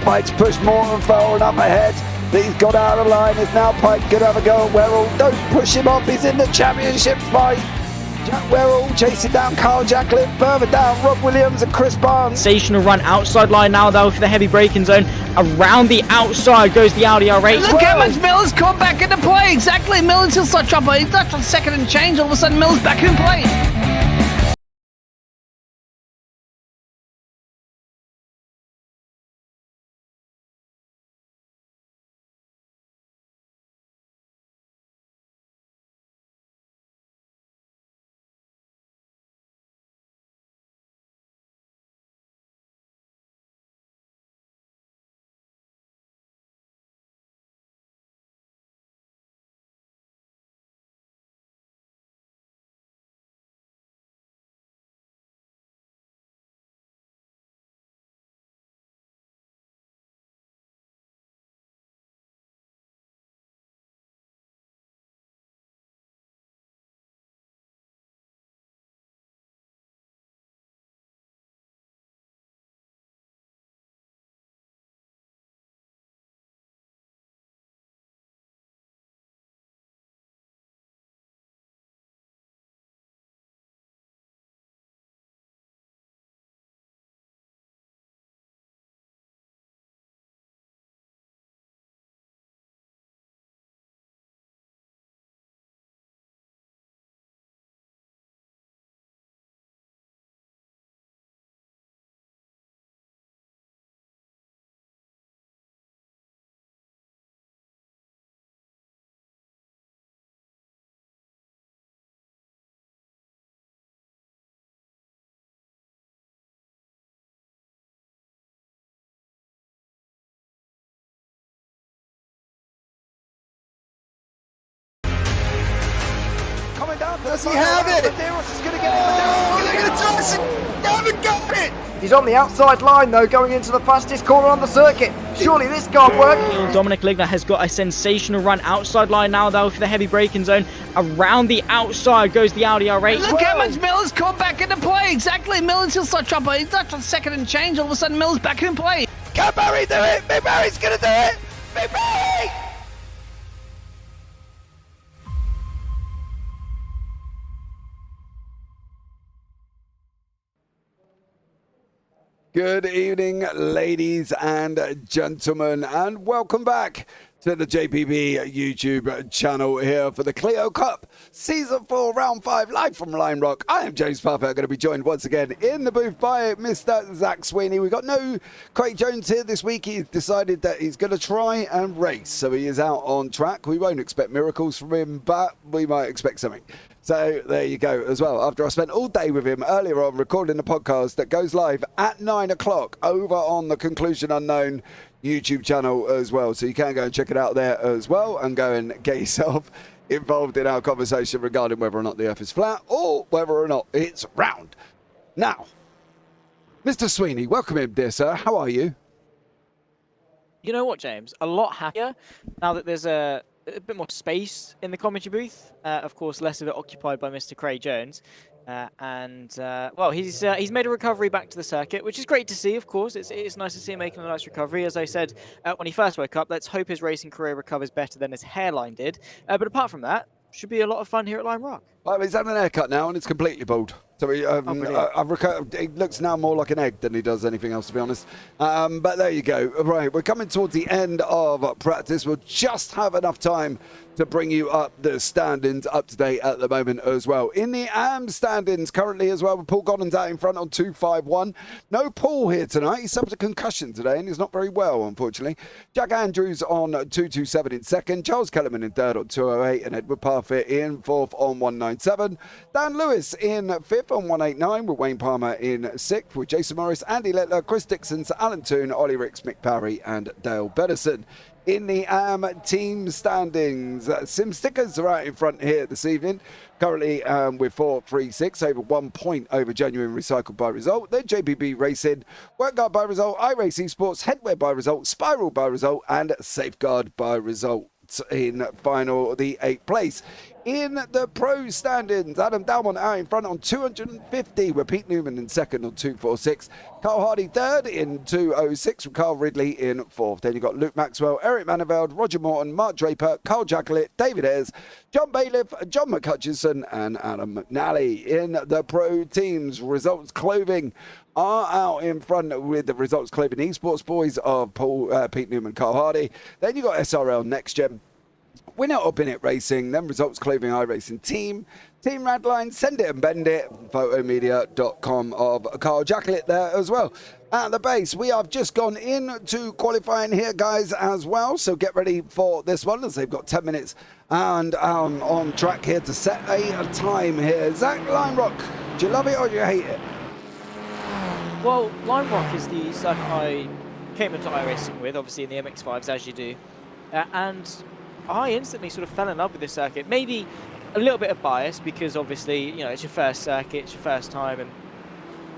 Pike's pushed more and far enough ahead. He's got out of line. It's now Pike going to have a go at Werrell. Don't push him off. He's in the championship fight. Jack Werrell chasing down Carl Jacklin. Further down, Rob Williams and Chris Barnes. Sensational run outside line now though for the heavy braking zone. Around the outside goes the Audi R8. Look how much Miller's come back into play. Exactly, Miller's still such trouble. He's left on second and change. All of a sudden, Miller's back in play. Coming down. Does he have it? Medeiros is going to get it. Haven't got it! He's on the outside line though, going into the fastest corner on the circuit. Surely this can't work. Dominic Ligner has got a sensational run outside line now though for the heavy braking zone. Around the outside goes the Audi R8. Look how much Miller's come back into play. Exactly, Miller's still such trouble. He's left on second and change. All of a sudden, Miller's back in play. Can Barry do it? Big Barry's going to do it. Big Barry! Good evening, ladies and gentlemen, and welcome back to the JPB YouTube channel here for the Clio Cup Season 4 Round 5 live from Lime Rock. I am James Parfitt. I'm going to be joined once again in the booth by Mr. Zach Sweeney. We've got no Craig Jones here this week. He's decided that he's going to try and race, so he is out on track. We won't expect miracles from him, but we might expect something. So there you go as well. After I spent all day with him earlier on recording the podcast that goes live at 9 o'clock over on the Conclusion Unknown YouTube channel as well. So you can go and check it out there as well and go and get yourself involved in our conversation regarding whether or not the earth is flat or whether or not it's round. Now, Mr. Sweeney, welcome in, dear sir. How are you? You know what, James? A lot happier now that there's a bit more space in the commentary booth. Of course, less of it occupied by Mr. Craig Jones. Well, he's made a recovery back to the circuit, which is great to see, of course. It's nice to see him making a nice recovery. As I said when he first woke up, let's hope his racing career recovers better than his hairline did. But apart from that, should be a lot of fun here at Lime Rock. Well, he's had an haircut now and it's completely bald. So it looks now more like an egg than he does anything else, to be honest. But there you go. Right, we're coming towards the end of practice. We'll just have enough time to bring you up the standings up to date at the moment as well. In the AM standings currently as well, with Paul Goddard's out in front on 251. No Paul here tonight. He suffered a concussion today and he's not very well, unfortunately. Jack Andrews on 227 in second. Charles Kellerman in third on 208 and Edward Parfitt in fourth on 197. Dan Lewis in fifth on 189 with Wayne Palmer in sixth with Jason Morris, Andy Littler, Chris Dixon, Sir Alan Toon, Ollie Ricks, Mick Parry and Dale Bedderson. In the AM team standings, Sim Stickers are out in front here this evening, currently with 436, over 1 point over Genuine Recycled by result. Then JPB Racing, Workguard by result, iRace Esports, Headwear by result, Spiral by result, and Safeguard by result in final, the 8th place. In the pro standings, Adam Dalmont out in front on 250 with Pete Newman in second on 246. Carl Hardy third in 206 with Carl Ridley in fourth. Then you've got Luke Maxwell, Eric Maneveld, Roger Morton, Mark Draper, Carl Jacklett, David Ayres, John Bailiff, John McCutcheon and Adam McNally. In the pro teams, Results Clothing are out in front with the Results Clothing Esports boys of Pete Newman, Carl Hardy. Then you've got SRL Next Gen. Winner of Binnett Racing, then Results Clothing iRacing Team Radline, Send It and Bend It, photomedia.com of Carl Jacklett there as well. At the base, we have just gone into qualifying here, guys, as well. So get ready for this one as they've got 10 minutes and on track here to set a time here. Zach Limerock, do you love it or do you hate it? Well, Lime Rock is the circuit I came into iRacing with, obviously in the MX-5s, as you do. And I instantly sort of fell in love with this circuit. Maybe a little bit of bias because obviously, you know, it's your first circuit, it's your first time, and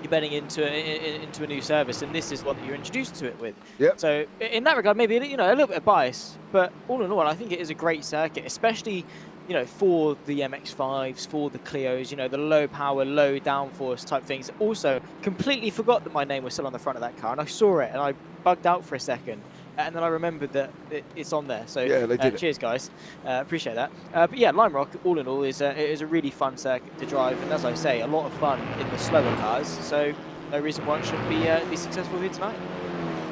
you're betting into a new service, and this is what you're introduced to it with. Yep. So in that regard, maybe, you know, a little bit of bias, but all in all, I think it is a great circuit, especially, you know, for the MX-5s, for the Clios, you know, the low power, low downforce type things. Also, completely forgot that my name was still on the front of that car, and I saw it, and I bugged out for a second. And then I remembered that it's on there. So yeah, they did cheers, guys. Appreciate that. But yeah, Lime Rock, all in all, is a really fun circuit to drive. And as I say, a lot of fun in the slower cars. So no reason why it shouldn't be successful here tonight.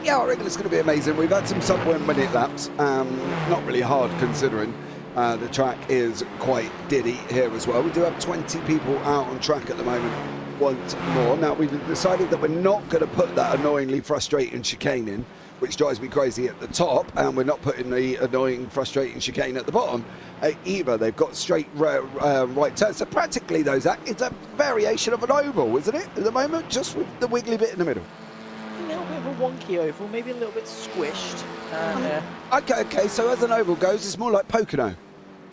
Yeah, I reckon it's going to be amazing. We've had some sub 1 minute laps. Not really hard considering the track is quite diddy here as well. We do have 20 people out on track at the moment. Once more. Now, we've decided that we're not going to put that annoyingly frustrating chicane in, which drives me crazy at the top, and we're not putting the annoying, frustrating chicane at the bottom either. They've got straight right turns. So practically, it's a variation of an oval, isn't it, at the moment, just with the wiggly bit in the middle? A little bit of a wonky oval, maybe a little bit squished. Okay, so as an oval goes, it's more like Pocono,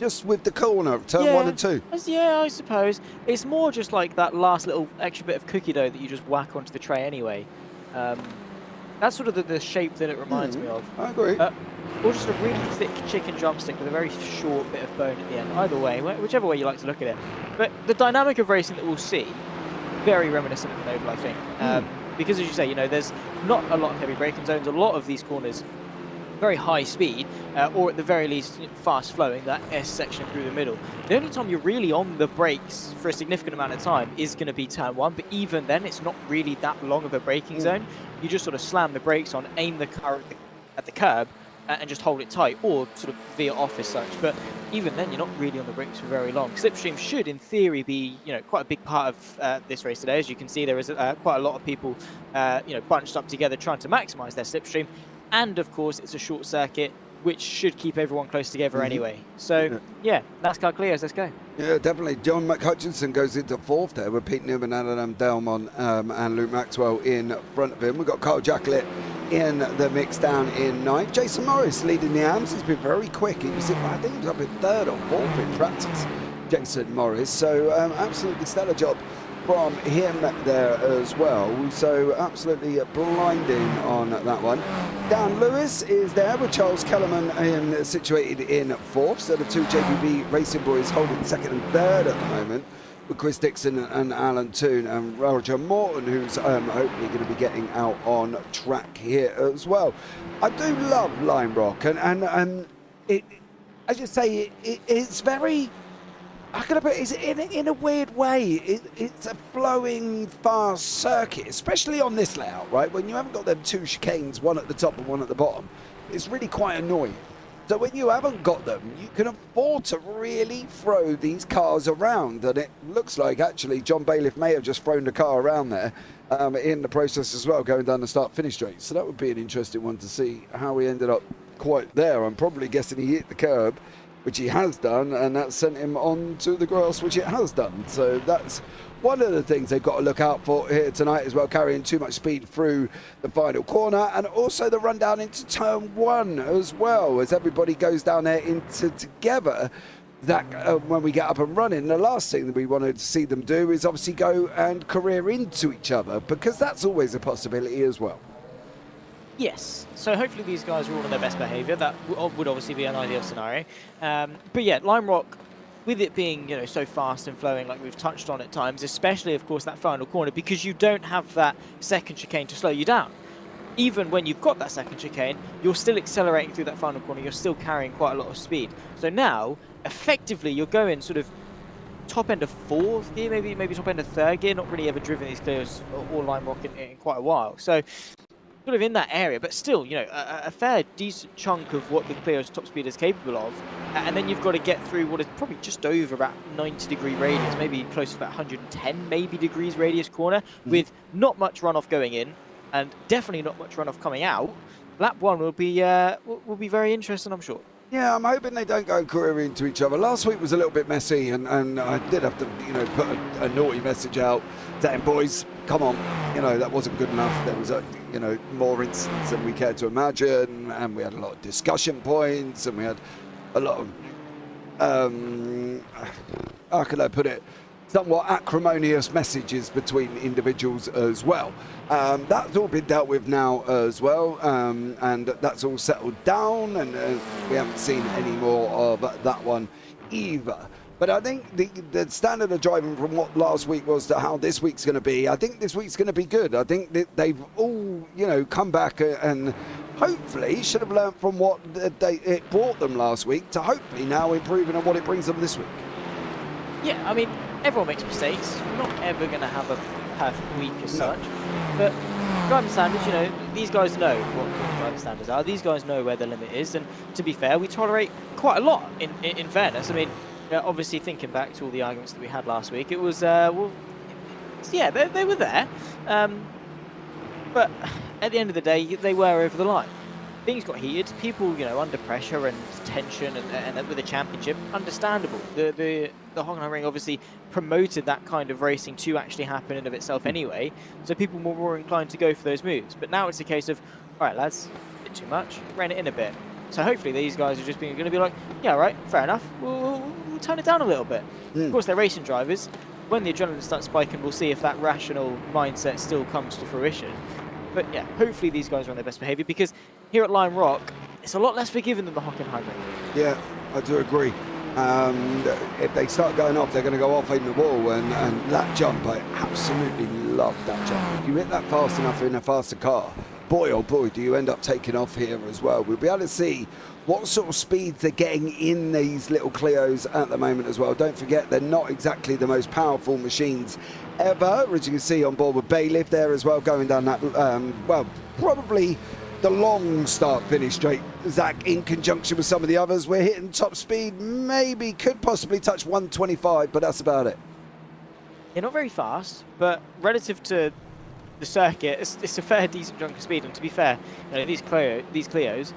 just with the corner of turn 1 and 2. Yeah, I suppose. It's more just like that last little extra bit of cookie dough that you just whack onto the tray anyway. That's sort of the shape that it reminds me of. I agree. Or just a really thick chicken drumstick with a very short bit of bone at the end. Either way, whichever way you like to look at it. But the dynamic of racing that we'll see, very reminiscent of an oval, I think. Because as you say, you know, there's not a lot of heavy braking zones. A lot of these corners, very high speed, or at the very least fast flowing, that S section through the middle. The only time you're really on the brakes for a significant amount of time is going to be turn 1, but even then it's not really that long of a braking zone. You just sort of slam the brakes on, aim the car at the curb, and just hold it tight, or sort of veer off as such. But even then, you're not really on the brakes for very long. Slipstream should, in theory, be, you know, quite a big part of this race today. As you can see, there is quite a lot of people, you know, bunched up together trying to maximise their slipstream. And of course, it's a short circuit, which should keep everyone close together anyway. So, yeah, NASCAR Clios, let's go. Yeah, definitely. John McCutcheon goes into fourth there with Pete Newman, Adam Delmont, and Luke Maxwell in front of him. We've got Carl Jacklett in the mix down in ninth. Jason Morris leading the AMS. He's been very quick. I think he was up in third or fourth in practice, Jason Morris. So, absolutely stellar job from him there as well. So absolutely blinding on that one. Dan Lewis is there with Charles Kellerman situated in fourth. So the two JPB Racing boys holding second and third at the moment, with Chris Dixon and Alan Toon and Roger Morton, who's hopefully going to be getting out on track here as well. I do love Lime Rock, and it, as you say, it's very, how can I put it? In a weird way, it's a flowing, fast circuit, especially on this layout, right? When you haven't got them two chicanes, one at the top and one at the bottom, it's really quite annoying. So when you haven't got them, you can afford to really throw these cars around. And it looks like, actually, John Bailiff may have just thrown the car around there in the process as well, going down the start-finish straight. So that would be an interesting one to see how he ended up quite there. I'm probably guessing he hit the curb, which he has done, and that sent him onto the grass, which it has done. So that's one of the things they've got to look out for here tonight as well, carrying too much speed through the final corner, and also the run down into turn 1 as well, as everybody goes down there into together. That when we get up and running, the last thing that we wanted to see them do is obviously go and career into each other, because that's always a possibility as well. Yes, so hopefully these guys are all on their best behaviour. That would obviously be an ideal scenario. But yeah, Lime Rock, with it being, you know, so fast and flowing like we've touched on at times, especially, of course, that final corner, because you don't have that second chicane to slow you down. Even when you've got that second chicane, you're still accelerating through that final corner. You're still carrying quite a lot of speed. So now, effectively, you're going sort of top end of fourth gear, maybe top end of third gear. Not really ever driven these Clios or Lime Rock in quite a while. So sort of in that area, but still, you know, a fair decent chunk of what the Clio's top speed is capable of. And then you've got to get through what is probably just over about 90-degree radius, maybe close to about 110 maybe degrees radius corner, with not much runoff going in and definitely not much runoff coming out. Lap 1 will be very interesting, I'm sure. Yeah, I'm hoping they don't go career into each other. Last week was a little bit messy, and I did have to, you know, put a naughty message out saying, boys, come on, you know, that wasn't good enough. There was, you know, more incidents than we cared to imagine, and we had a lot of discussion points, and we had a lot of, how can I put it, somewhat acrimonious messages between individuals as well. That's all been dealt with now as well, and that's all settled down, and we haven't seen any more of that one either. But I think the standard of driving from what last week was to how this week's going to be, I think this week's going to be good. I think that they've all, you know, come back and hopefully should have learned from what it brought them last week to hopefully now improving on what it brings them this week. Yeah, I mean, everyone makes mistakes. We're not ever going to have a perfect week as such. But driving standards, you know, these guys know what driving standards are. These guys know where the limit is. And to be fair, we tolerate quite a lot in fairness. I mean, obviously thinking back to all the arguments that we had last week, it was, well, yeah, they were there. But at the end of the day, they were over the line. Things got heated. People, you know, under pressure and tension, and with the championship, understandable. The Hockenheimring obviously promoted that kind of racing to actually happen in of itself anyway, so people were more inclined to go for those moves. But now it's a case of, all right, lads, a bit too much, rein it in a bit. So hopefully these guys are just going to be like, yeah, all right, fair enough, we'll tone it down a little bit. Of course, they're racing drivers. When the adrenaline starts spiking, we'll see if that rational mindset still comes to fruition. But yeah, hopefully these guys are on their best behaviour, because here at Lime Rock, it's a lot less forgiving than the Hockenheimring. Yeah, I do agree. If they start going off, they're going to go off in the wall, and that jump, I absolutely love that jump. If you hit that fast enough in a faster car, boy oh boy, do you end up taking off here as well. We'll be able to see what sort of speeds they're getting in these little Clios at the moment as well. Don't forget, they're not exactly the most powerful machines ever, as you can see on board with Bailiff there as well, going down that, well, probably the long start-finish straight. Zach, in conjunction with some of the others, we're hitting top speed, maybe could possibly touch 125, but that's about it. They're not very fast, but relative to the circuit, it's a fair decent chunk of speed. And to be fair, you know, these Clios,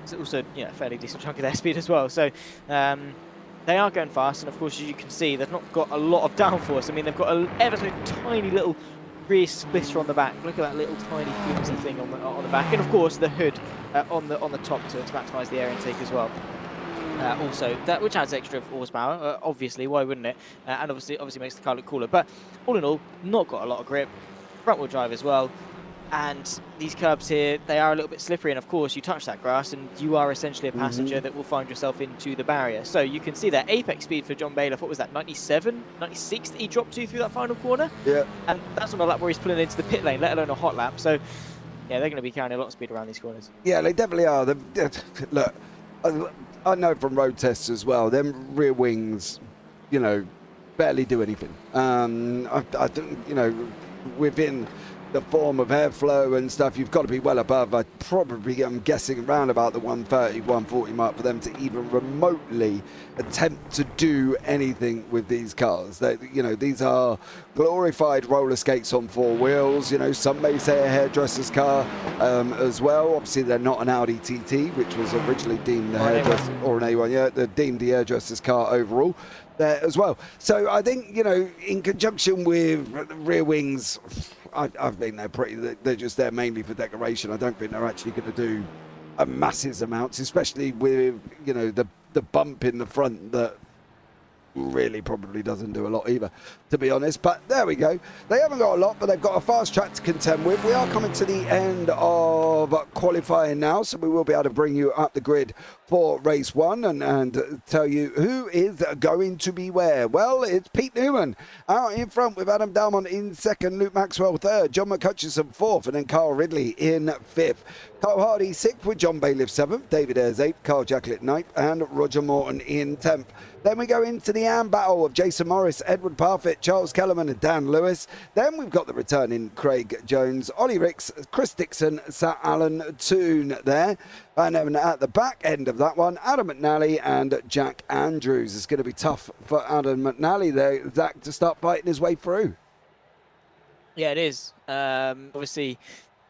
it's also, you know, a fairly decent chunk of their speed as well. So they are going fast, and of course, as you can see, they've not got a lot of downforce. I mean, they've got an ever so tiny little rear splitter on the back. Look at that little tiny flimsy thing on the back, and of course the hood on the top to maximise the air intake as well. Also, that which adds extra horsepower. Obviously, why wouldn't it? And obviously makes the car look cooler. But all in all, not got a lot of grip. Front wheel drive as well. And these curbs here, they are a little bit slippery, and of course you touch that grass and you are essentially a passenger that will find yourself into the barrier. So you can see that apex speed for John Bailiff, what was that, 97, 96 that he dropped to through that final corner? Yeah. And that's on a lap where he's pulling into the pit lane, let alone a hot lap. So yeah, they're going to be carrying a lot of speed around these corners. Yeah, they definitely are. Look, I know from road tests as well, them rear wings, you know, barely do anything. I don't, you know, within the form of airflow and stuff, you've got to be well above. I'm guessing around about the 130, 140 mark for them to even remotely attempt to do anything with these cars. They, you know, these are glorified roller skates on four wheels. You know, some may say a hairdresser's car as well. Obviously, they're not an Audi TT, which was originally deemed the hairdresser, or an A1, yeah, they're deemed the hairdresser's car overall there as well. So I think, you know, in conjunction with rear wings, I think they're just there mainly for decoration. I don't think they're actually going to do a massive amounts, especially with, you know, the bump in the front that really probably doesn't do a lot either, to be honest. But there we go. They haven't got a lot, but they've got a fast track to contend with. We are coming to the end of qualifying now, so we will be able to bring you up the grid for race 1 and tell you who is going to be where. Well, it's Pete Newman out in front with Adam Dalmont in second, Luke Maxwell third, John McCutcheon fourth, and then Carl Ridley in fifth. Carl Hardy sixth with John Bailiff seventh, David Ayres eighth, Carl Jacklett ninth, and Roger Morton in 10th. Then we go into the AM battle of Jason Morris, Edward Parfitt, Charles Kellerman and Dan Lewis. Then we've got the returning Craig Jones, Ollie Ricks, Chris Dixon, Sir Alan Toone there. And then at the back end of that one, Adam McNally and Jack Andrews. It's going to be tough for Adam McNally there, Zach, to start fighting his way through. Yeah, it is. Obviously,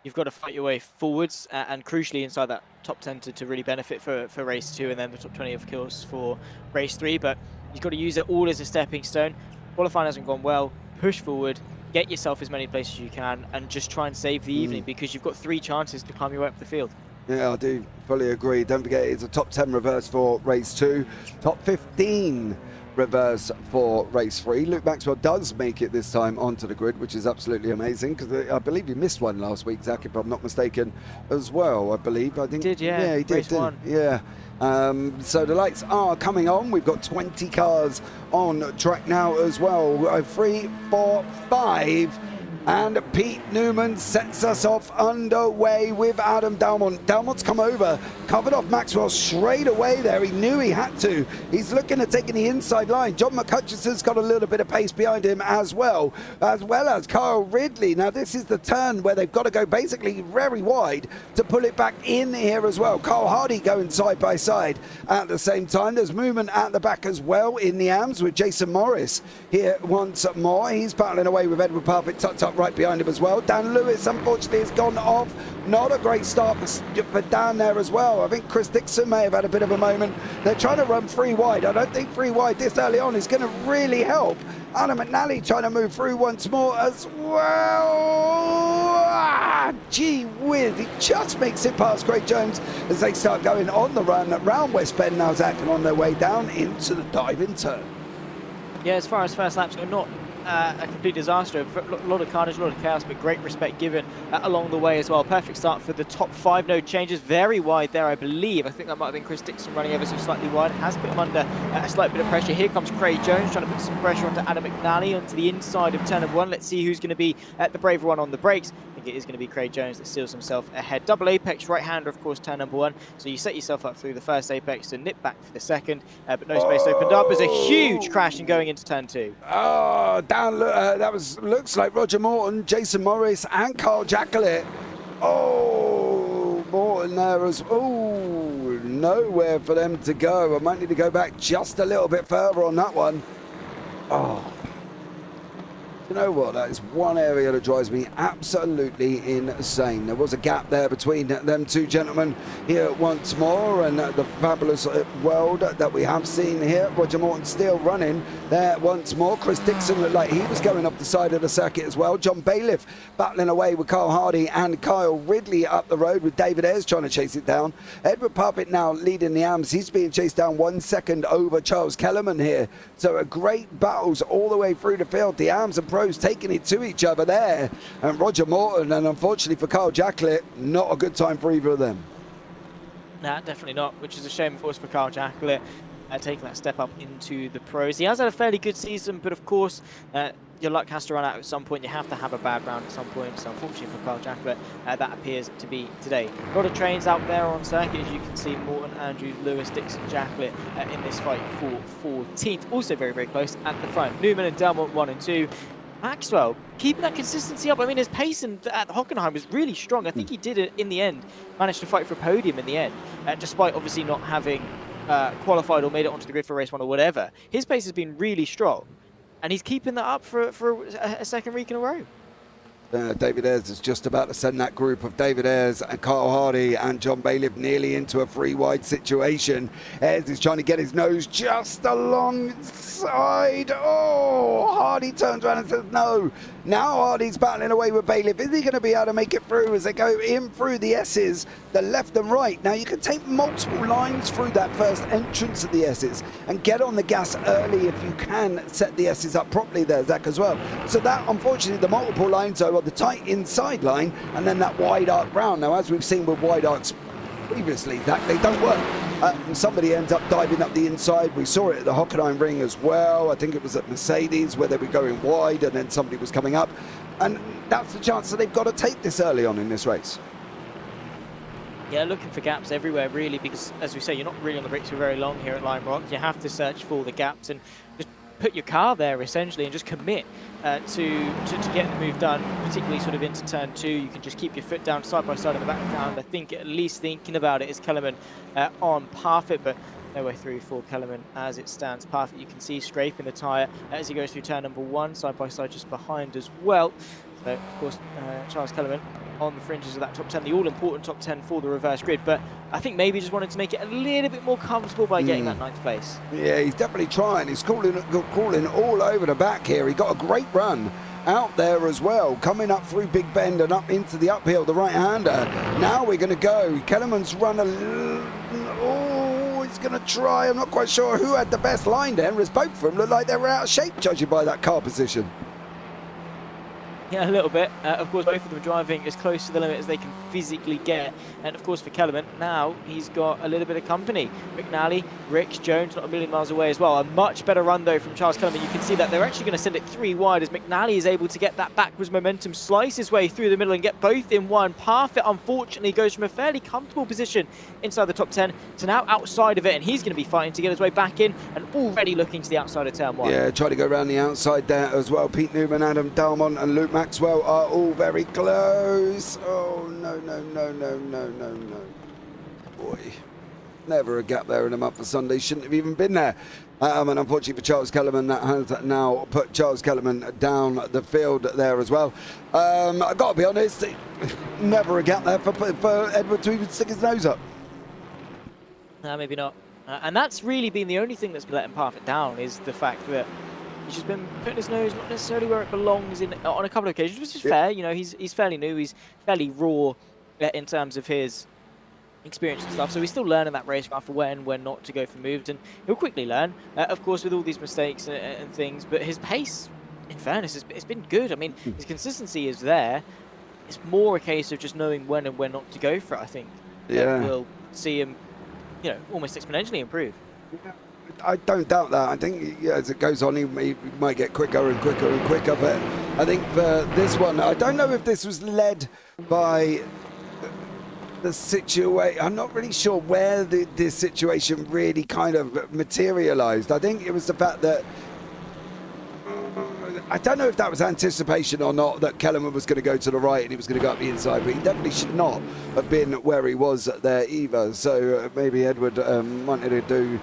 you've got to fight your way forwards and crucially inside that top 10 to really benefit for race 2 and then the top 20 of course for race 3. But you've got to use it all as a stepping stone. Qualifying hasn't gone well. Push forward, get yourself as many places as you can and just try and save the evening because you've got 3 chances to climb your way up the field. Yeah, I do fully agree. Don't forget it's a top 10 reverse for race 2, top 15 reverse for race 3. Luke Maxwell does make it this time onto the grid, which is absolutely amazing because I believe he missed one last week, Zach, if I'm not mistaken, as well. I believe. I think he did, yeah. Yeah, he did. Race 1. Yeah. So the lights are coming on. We've got 20 cars on track now as well. 3, 4, 5. And Pete Newman sets us off underway with Adam Dalmont. Dalmont's come over, covered off Maxwell straight away there. He knew he had to. He's looking at taking the inside line. John McCutcheon's got a little bit of pace behind him as well as Carl Ridley. Now this is the turn where they've got to go basically very wide to pull it back in here as well. Carl Hardy going side by side at the same time. There's movement at the back as well in the AMS with Jason Morris here once more. He's battling away with Edward Parfitt tucked up right behind him as well. Dan Lewis unfortunately has gone off. Not a great start for Dan there as well. I think Chris Dixon may have had a bit of a moment. They're trying to run 3 wide. I don't think 3 wide this early on is going to really help. Adam McNally trying to move through once more as well. Gee whiz, he just makes it past Craig Jones as they start going on the run around West Bend now, Zach, and on their way down into the diving turn. Yeah, as far as first laps go, not a complete disaster. A lot of carnage, a lot of chaos, but great respect given along the way as well. Perfect start for the top 5. No changes. Very wide there, I believe. I think that might have been Chris Dixon running ever so slightly wide. Has put him under a slight bit of pressure. Here comes Craig Jones trying to put some pressure onto Adam McNally onto the inside of turn number 1. Let's see who's going to be the braver one on the brakes. I think it is going to be Craig Jones that seals himself ahead. Double apex right-hander, of course, turn number 1. So you set yourself up through the first apex to nip back for the second, but no space opened up. There's a huge crash in going into turn 2. Oh, down. That looks like Roger Morton, Jason Morris, and Carl Jacklett. Oh, Morton there as oh, nowhere for them to go. I might need to go back just a little bit further on that one. Oh. You know what, that is one area that drives me absolutely insane. There was a gap there between them 2 gentlemen here once more, and the fabulous world that we have seen here. Roger Morton still running there once more. Chris Dixon looked like he was going up the side of the circuit as well. John Bailiff battling away with Carl Hardy and Kyle Ridley up the road with David Ayres trying to chase it down. Edward Parfitt now leading the AMS. He's being chased down 1 second over Charles Kellerman here. So a great battles all the way through the field. The AMS and pros taking it to each other there, and Roger Morton, and unfortunately for Carl Jacklett, not a good time for either of them. Nah, definitely not, which is a shame, of course, for Carl Jacklett taking that step up into the pros. He has had a fairly good season, but of course, your luck has to run out at some point. You have to have a bad round at some point. So unfortunately for Carl Jacklett, that appears to be today. A lot of trains out there on circuit, as you can see. Morton, Andrews, Lewis, Dixon, Jacklett in this fight for 14th. Also very, very close at the front. Newman and Delmont 1 and 2. Maxwell keeping that consistency up. I mean, his pace at Hockenheim was really strong. I think he did it in the end, managed to fight for a podium in the end, despite obviously not having qualified or made it onto the grid for race 1 or whatever. His pace has been really strong, and he's keeping that up for a second week in a row. David Ayres is just about to send that group of David Ayres and Carl Hardy and John Bailiff nearly into a 3-wide situation. Ayres is trying to get his nose just alongside. Oh, Hardy turns around and says no. Now Hardy's battling away with Bailiff. Is he going to be able to make it through as they go in through the S's, the left and right? Now you can take multiple lines through that first entrance of the S's and get on the gas early if you can set the S's up properly there, Zach, as well. So that, unfortunately, the multiple lines are the tight inside line and then that wide arc round. Now, as we've seen with wide arcs previously, that they don't work. Somebody ends up diving up the inside. We saw it at the Hockenheim ring as well. I think it was at Mercedes where they were going wide and then somebody was coming up. And that's the chance that they've got to take this early on in this race. Yeah, looking for gaps everywhere, really, because, as we say, you're not really on the brakes for very long here at Lime Rock. You have to search for the gaps and just put your car there, essentially, and just commit to get the move done, particularly sort of into turn 2. You can just keep your foot down side by side in the background. I think at least thinking about it is Kellerman on Parfitt, but no way through for Kellerman as it stands. Parfitt, you can see scraping the tyre as he goes through turn number 1, side by side just behind as well. So, of course, Charles Kellerman on the fringes of that top 10, the all-important top 10 for the reverse grid, but I think maybe just wanted to make it a little bit more comfortable by getting that 9th place. Yeah, he's definitely trying. He's crawling all over the back here. He got a great run out there as well, coming up through Big Bend and up into the uphill, the right-hander. Now we're going to go. Kellerman's run he's going to try. I'm not quite sure who had the best line there, as both of them look like they were out of shape, judging by that car position. Yeah, a little bit. Of course, both of them are driving as close to the limit as they can physically get. And of course, for Kellerman, now he's got a little bit of company. McNally, Ricks, Jones, not a million miles away as well. A much better run, though, from Charles Kellerman. You can see that they're actually going to send it 3 wide as McNally is able to get that backwards momentum, slice his way through the middle and get both in one. Parfitt, unfortunately, goes from a fairly comfortable position inside the top 10 to now outside of it. And he's going to be fighting to get his way back in and already looking to the outside of turn 1. Yeah, try to go around the outside there as well. Pete Newman, Adam Dalmont and Luke Maxwell are all very close. Oh, no. Boy, never a gap there in a month for Sunday. Shouldn't have even been there. And unfortunately for Charles Kellerman, that has now put Charles Kellerman down the field there as well. I've got to be honest, never a gap there for Edward to even stick his nose up. No, maybe not. And that's really been the only thing that's been letting Parfitt down, is the fact that he's just been putting his nose not necessarily where it belongs on a couple of occasions, which is fair. You know, he's fairly new, he's fairly raw in terms of his experience and stuff, so he's still learning that racecraft for when not to go for moves, and he'll quickly learn, of course, with all these mistakes and things. But his pace, in fairness, it's been good. I mean, his consistency is there. It's more a case of just knowing when and when not to go for it, I think. Yeah. We'll see him, you know, almost exponentially improve. Yeah. I don't doubt that. I think as it goes on, he might get quicker and quicker and quicker. But I think for this one, I don't know if this was led by the situation. I'm not really sure where this situation really kind of materialized. I think it was the fact that I don't know if that was anticipation or not, that Kellerman was going to go to the right and he was going to go up the inside, but he definitely should not have been where he was there either. So maybe Edward wanted to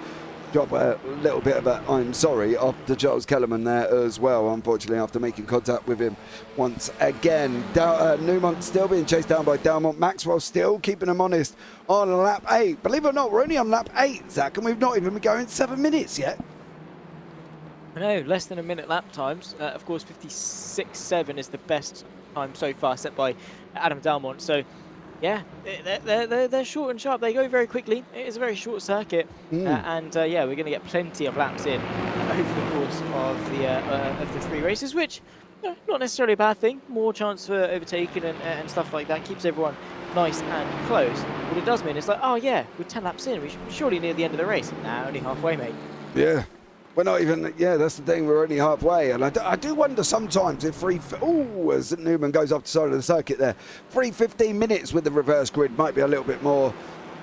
drop a little bit of a I'm sorry off the Charles Kellerman there as well, unfortunately, after making contact with him once again. Newmont still being chased down by Dalmont. Maxwell still keeping him honest on lap 8. Believe it or not, we're only on lap 8, Zach, and we've not even been going 7 minutes yet. I know, less than a minute lap times. Of course, 56.7 is the best time so far set by Adam Dalmont. So, yeah, they're short and sharp. They go very quickly. It is a very short circuit, and yeah, we're going to get plenty of laps in over the course of the 3 races, which, you know, not necessarily a bad thing. More chance for overtaking and stuff like that keeps everyone nice and close. What it does mean is like, oh yeah, we're 10 laps in. We should be surely near the end of the race. Nah, only halfway, mate. Yeah. We're not even, yeah, that's the thing, we're only halfway. And I do wonder sometimes if as Newman goes off the side of the circuit there, 15 minutes with the reverse grid might be a little bit more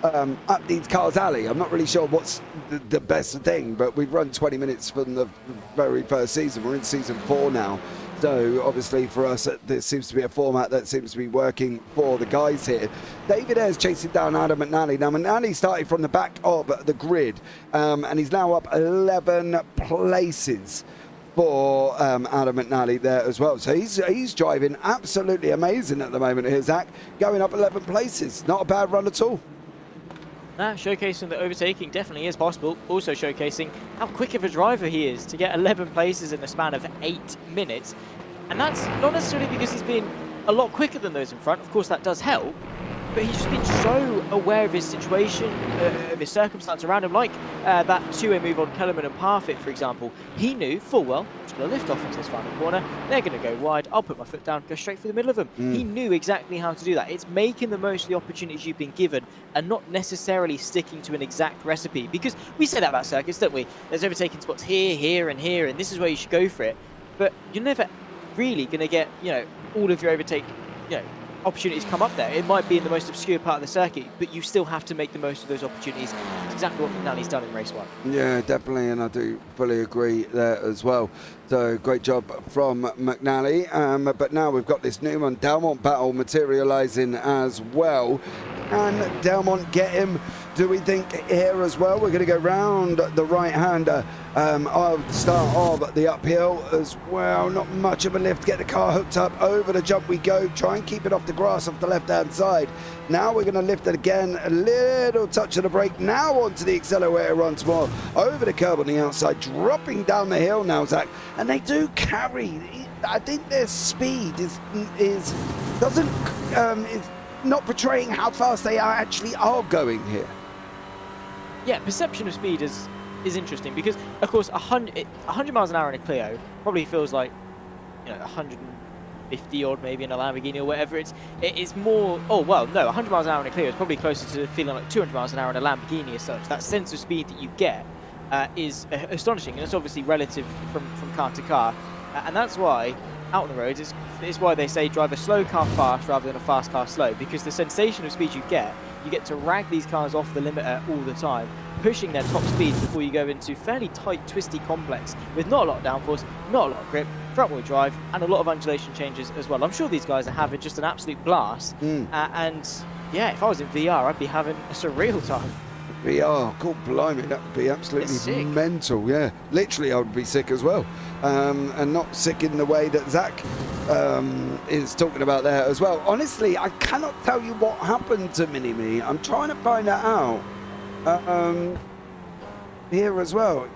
up these cars' alley. I'm not really sure what's the best thing, but we've run 20 minutes from the very first season. We're in season 4 now. So obviously for us, there seems to be a format that seems to be working for the guys here. David Ayres chasing down Adam McNally. Now McNally started from the back of the grid, and he's now up 11 places for Adam McNally there as well. So he's driving absolutely amazing at the moment here, Zach. Going up 11 places. Not a bad run at all. Showcasing that overtaking definitely is possible. Also showcasing how quick of a driver he is to get 11 places in the span of 8 minutes. And that's not necessarily because he's been a lot quicker than those in front. Of course, that does help. but he's just been so aware of his situation, of his circumstance around him, like that two-way move on Kellerman and Parfitt, for example. He knew full well, I'm just going to lift off into this final corner, they're going to go wide, I'll put my foot down, go straight through the middle of them. He knew exactly how to do that. It's making the most of the opportunities you've been given and not necessarily sticking to an exact recipe, because we say that about circuits, don't we? There's overtaking spots here, here, and here, and this is where you should go for it. But you're never really going to get, all of your overtake, opportunities come up there. It might be in the most obscure part of the circuit, but you still have to make the most of those opportunities. It's exactly what McNally's done in race 1. Yeah, definitely, and I do fully agree there as well. So great job from McNally. But now we've got this Newman-Delmont battle materialising as well. Can Delmont get him, do we think, here as well? We're going to go round the right-hander of the start of the uphill as well. Not much of a lift. Get the car hooked up. Over the jump we go. Try and keep it off the grass off the left-hand side. Now we're going to lift it again. A little touch of the brake. Now onto the accelerator once more. Over the curb on the outside. Dropping down the hill now, Zach. And they do carry. I think their speed is not portraying how fast they actually are going here. Yeah, perception of speed is interesting because, of course, 100 miles an hour in a Clio probably feels like 150 odd maybe in a Lamborghini or whatever. It's more. Oh well, no, 100 miles an hour in a Clio is probably closer to feeling like 200 miles an hour in a Lamborghini as such. That sense of speed that you get is astonishing, and it's obviously relative from car to car, and that's why out on the roads it's why they say drive a slow car fast rather than a fast car slow, because the sensation of speed you get to rag these cars off the limiter all the time, pushing their top speeds before you go into fairly tight, twisty complex with not a lot of downforce, not a lot of grip, front wheel drive, and a lot of undulation changes as well. I'm sure these guys are having just an absolute blast, and yeah, if I was in VR, I'd be having a surreal time. VR, God blimey, that would be absolutely mental. Yeah, literally I would be sick as well, and not sick in the way that Zach is talking about there as well. Honestly, I cannot tell you what happened to Mini-Me. I'm trying to find that out here as well.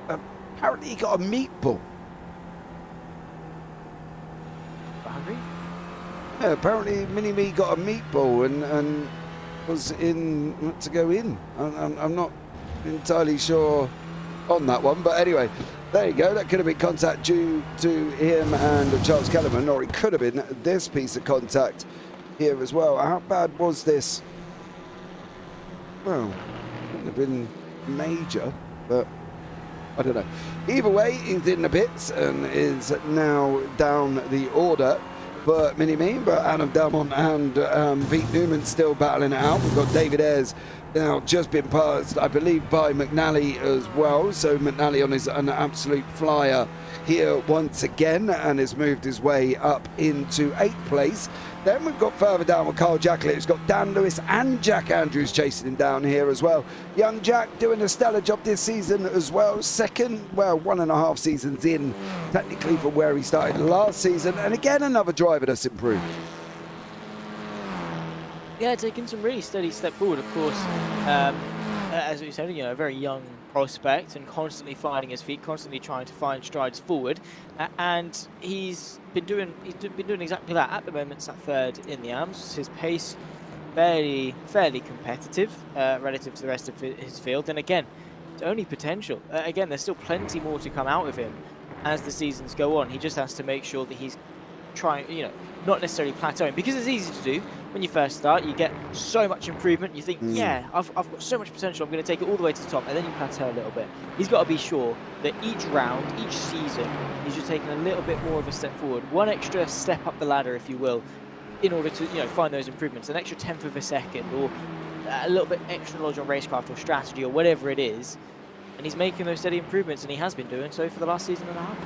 Apparently he got a meatball. Hungry? Yeah, apparently Mini-Me got a meatball and was in to go in. I'm not entirely sure on that one, but anyway, there you go. That could have been contact due to him and Charles Kellerman, or it could have been this piece of contact here as well. How bad was this? Well, couldn't have been major, but I don't know. Either way, he's in the bits and is now down the order. But Mini-Me, but Adam Delmont and Pete Newman still battling it out. We've got David Ayres now just been passed, I believe, by McNally as well. So McNally on an absolute flyer here once again and has moved his way up into 8th place. Then we've got further down with Carl Jacklett, who's got Dan Lewis and Jack Andrews chasing him down here as well. Young Jack doing a stellar job this season as well. Second, well, 1.5 seasons in, technically, from where he started last season. And again, another driver that's improved. Yeah, taking some really steady step forward, of course. As we said, a very young prospect and constantly finding his feet, constantly trying to find strides forward, and he's been doing exactly that. At the moment, it's at 3rd in the AMS. His pace fairly competitive relative to the rest of his field, and again, it's only potential. Again, there's still plenty more to come out of him as the seasons go on. He just has to make sure that he's trying, not necessarily plateauing, because it's easy to do. When you first start, you get so much improvement. You think, yeah, I've got so much potential. I'm going to take it all the way to the top, and then you plateau a little bit. He's got to be sure that each round, each season, he's just taking a little bit more of a step forward, one extra step up the ladder, if you will, in order to find those improvements, an extra 1/10 of a second, or a little bit extra knowledge on racecraft or strategy or whatever it is. And he's making those steady improvements, and he has been doing so for the last season and a half.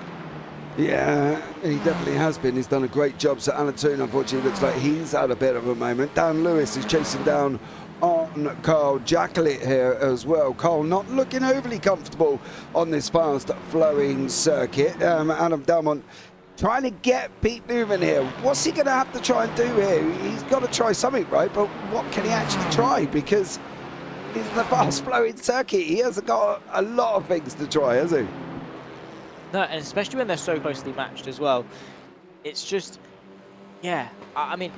Yeah, he definitely has been. He's done a great job. So Alan Toon, unfortunately, looks like he's had a bit of a moment. Dan Lewis is chasing down on Carl Jacklett here as well. Carl not looking overly comfortable on this fast-flowing circuit. Adam Delmont trying to get Pete Newman here. What's he going to have to try and do here? He's got to try something, right? But what can he actually try? Because it's the fast-flowing circuit. He hasn't got a lot of things to try, has he? No, and especially when they're so closely matched as well. It's just, yeah, I mean,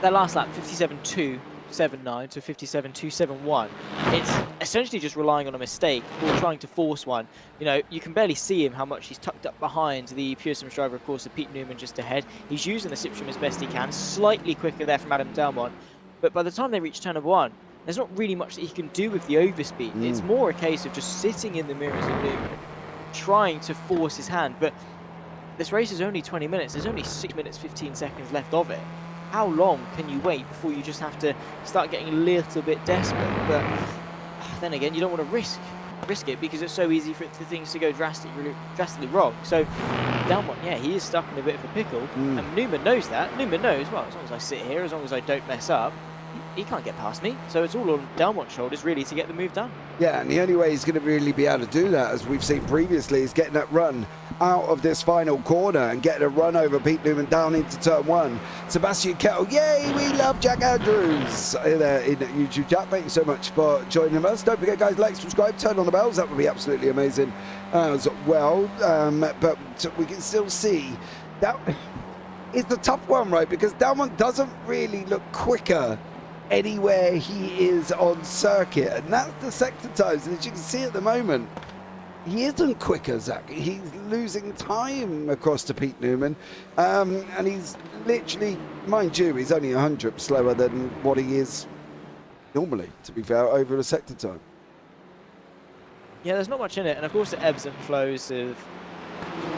their last lap, 57.2, 2.79 to 57.271. It's essentially just relying on a mistake or trying to force one. You know, you can barely see him how much he's tucked up behind the Pure Sims driver, of course, of Pete Newman just ahead. He's using the Citroen as best he can, slightly quicker there from Adam Delmont. But by the time they reach turn number 1, there's not really much that he can do with the overspeed. It's more a case of just sitting in the mirrors of Newman, trying to force his hand. But this race is only 20 minutes. There's only 6 minutes, 15 seconds left of it. How long can you wait before you just have to start getting a little bit desperate? But then again, you don't want to risk it because it's so easy for things to go drastically wrong. So Delmont, yeah, he is stuck in a bit of a pickle, and Newman knows that. Newman knows, well, as long as I sit here, as long as I don't mess up, he can't get past me. So it's all on Delmont's shoulders, really, to get the move done. Yeah, and the only way he's going to really be able to do that, as we've seen previously, is getting that run out of this final corner and getting a run over Pete Newman down into turn 1. Sebastian Kettle, yay, we love Jack Andrews there in YouTube chat. Thank you so much for joining us. Don't forget, guys, like, subscribe, turn on the bells. That would be absolutely amazing as well. But we can still see that it's a tough one, right? Because Delmont doesn't really look quicker anywhere he is on circuit, and that's the sector times. And as you can see at the moment, he isn't quicker, Zach. He's losing time across to Pete Newman, and he's literally, mind you, he's only 100 slower than what he is normally, to be fair, over the sector time. Yeah, there's not much in it, and of course it ebbs and flows of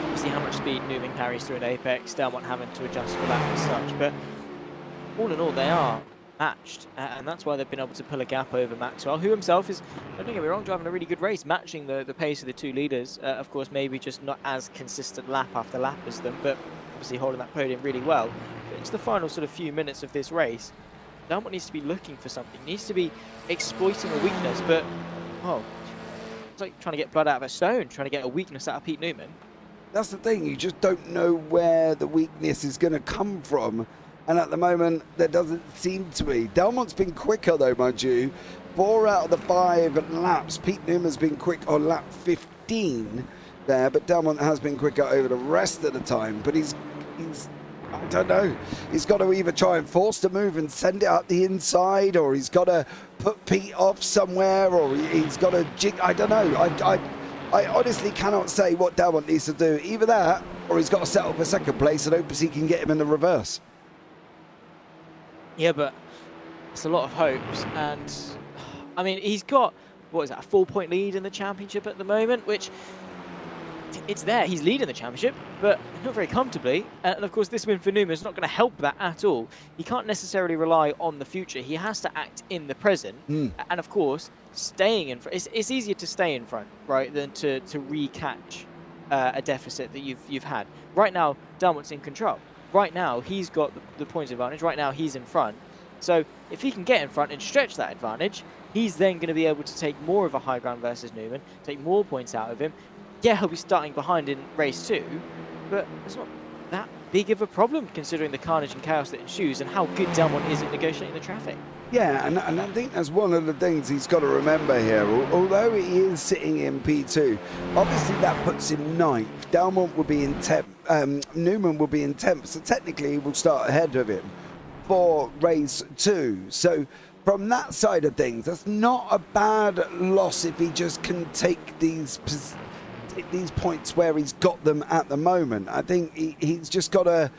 obviously how much speed Newman carries through an apex, Delmont having to adjust for that and such, but all in all they are matched, and that's why they've been able to pull a gap over Maxwell, who himself is, don't get me wrong, driving a really good race, matching the pace of the two leaders. Of course, maybe just not as consistent lap after lap as them, but obviously holding that podium really well. But it's the final sort of few minutes of this race. Delmont needs to be looking for something, needs to be exploiting a weakness, but, oh, it's like trying to get blood out of a stone, trying to get a weakness out of Pete Newman. That's the thing, you just don't know where the weakness is going to come from. And at the moment, there doesn't seem to be. Delmont's been quicker, though, mind you. 4 out of the 5 laps. Pete Newman's been quick on lap 15 there, but Delmont has been quicker over the rest of the time. But he's I don't know. He's got to either try and force the move and send it up the inside, or he's got to put Pete off somewhere, or he's got to jig. I don't know. I honestly cannot say what Delmont needs to do. Either that, or he's got to settle for second place and hope he can get him in the reverse. Yeah, but it's a lot of hopes, and I mean, he's got, what is that, a 4-point lead in the championship at the moment, which it's there. He's leading the championship, but not very comfortably. And of course, this win for Newman is not going to help that at all. He can't necessarily rely on the future. He has to act in the present. And of course, staying in front. It's easier to stay in front, right, than to recatch a deficit that you've had. Right now, Delmont's in control. Right now, he's got the points advantage. Right now, he's in front. So if he can get in front and stretch that advantage, he's then going to be able to take more of a high ground versus Newman, take more points out of him. Yeah, he'll be starting behind in race 2, but it's not that big of a problem considering the carnage and chaos that ensues and how good Delmont is at negotiating the traffic. Yeah, and I think that's one of the things he's got to remember here. Although he is sitting in P2, obviously that puts him 9th. Delmont will be in 10th. Newman will be in 10th, so technically he will start ahead of him for race 2. So from that side of things, that's not a bad loss if he just can take these points where he's got them at the moment. I think he's just got to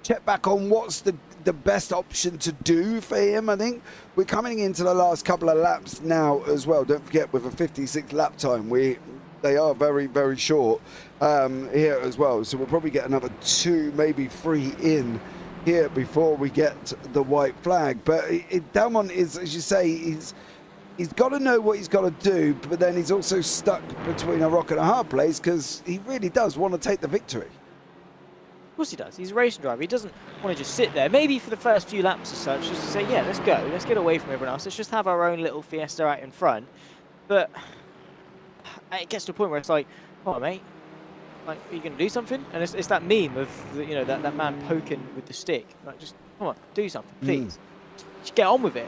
check back on what's the best option to do for him. I think we're coming into the last couple of laps now as well. Don't forget, with a 56 lap time, they are very, very short here as well. So we'll probably get another 2, maybe 3 in here before we get the white flag. But Delmont is, as you say, he's got to know what he's got to do, but then he's also stuck between a rock and a hard place because he really does want to take the victory. Of course he does. He's a racing driver. He doesn't want to just sit there. Maybe for the first few laps as such, just to say, yeah, let's go. Let's get away from everyone else. Let's just have our own little fiesta out in front. But it gets to a point where it's like, come on, mate. Like, are you going to do something? And it's that meme of, that man poking with the stick. Like, just, come on, do something, please. Just get on with it.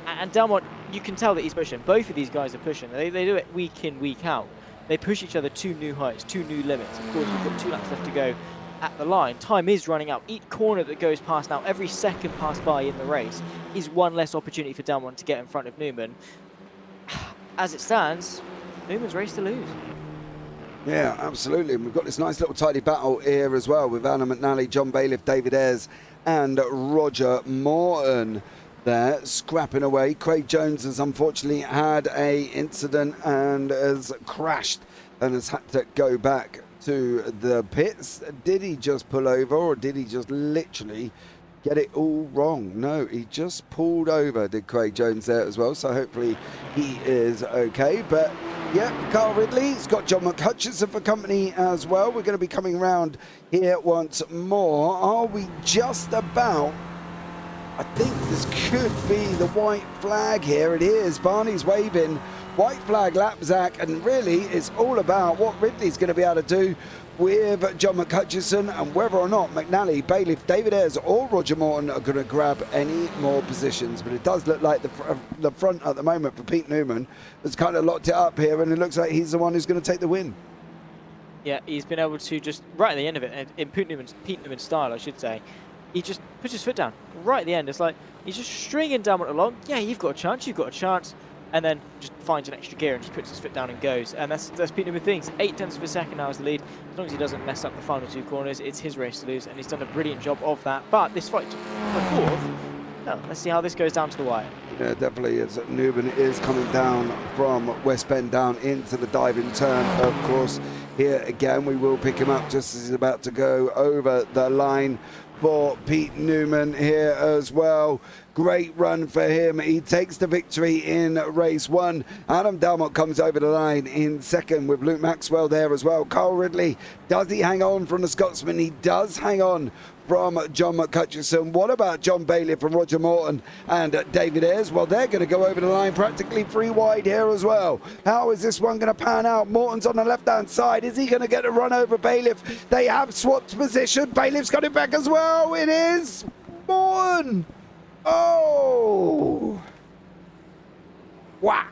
And Delmont, you can tell that he's pushing. Both of these guys are pushing. They do it week in, week out. They push each other to new heights, to new limits. Of course, we've got 2 laps left to go at the line. Time is running out. Each corner that goes past now, every second passed by in the race is one less opportunity for Delmont to get in front of Newman. As it stands, Newman's race to lose. Yeah, absolutely. And we've got this nice little tidy battle here as well with Anna McNally, John Bailiff, David Ayres and Roger Morton there scrapping away. Craig Jones has unfortunately had a incident and has crashed and has had to go back to the pits. Did he just pull over, or did he just literally get it all wrong? No, he just pulled over, did Craig Jones there as well, so hopefully he is okay. But yeah, Carl Ridley's got John McHutchison for company as well. We're going to be coming round here once more. Are we just about? I think this could be the white flag here. It is. Barney's waving. White flag lap, Zach, and really it's all about what Ridley's going to be able to do with John McHutchison and whether or not McNally, Bailiff, David Ayres or Roger Morton are going to grab any more positions. But it does look like the front at the moment for Pete Newman has kind of locked it up here, and it looks like he's the one who's going to take the win. Yeah, he's been able to just, right at the end of it, in Pete Newman's style, I should say, he just puts his foot down right at the end. It's like he's just stringing Delmont along. Yeah, you've got a chance, and then just finds an extra gear and just puts his foot down and goes. And that's Pete Newman things. 8 tenths of a second now is the lead. As long as he doesn't mess up the final 2 corners, it's his race to lose, and he's done a brilliant job of that. But this fight for fourth, well, let's see how this goes down to the wire. Yeah, definitely. As Newman is coming down from West Bend down into the diving turn, of course. Here again, we will pick him up just as he's about to go over the line for Pete Newman here as well. Great run for him. He takes the victory in race 1. Adam Delmont comes over the line in second with Luke Maxwell there as well. Carl Ridley, does he hang on from the Scotsman? He does hang on from John McHutchison. What about John Bailiff and Roger Morton and David Ayres? Well, they're going to go over the line practically 3 wide here as well. How is this one going to pan out? Morton's on the left-hand side. Is he going to get a run over Bailiff? They have swapped position. Bailiff's got it back as well. It is Morton. Oh! Wow.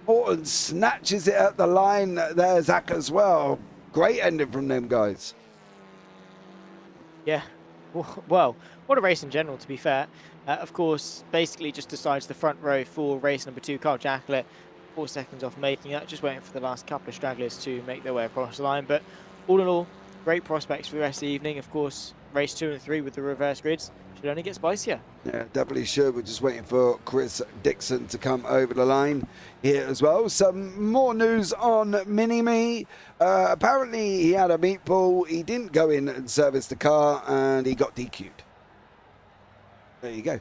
Morton snatches it at the line there, Zach, as well. Great ending from them guys. Yeah, well, what a race in general, to be fair. Of course, basically just decides the front row for race number 2, Carl Jacklett, 4 seconds off making that, just waiting for the last couple of stragglers to make their way across the line. But all in all, great prospects for the rest of the evening. Of course, race 2 and 3 with the reverse grids should only get spicier. Yeah, definitely should. We're just waiting for Chris Dixon to come over the line here as well. Some more news on Mini-Me. Apparently he had a meat pull. He didn't go in and service the car and he got DQ'd. There you go.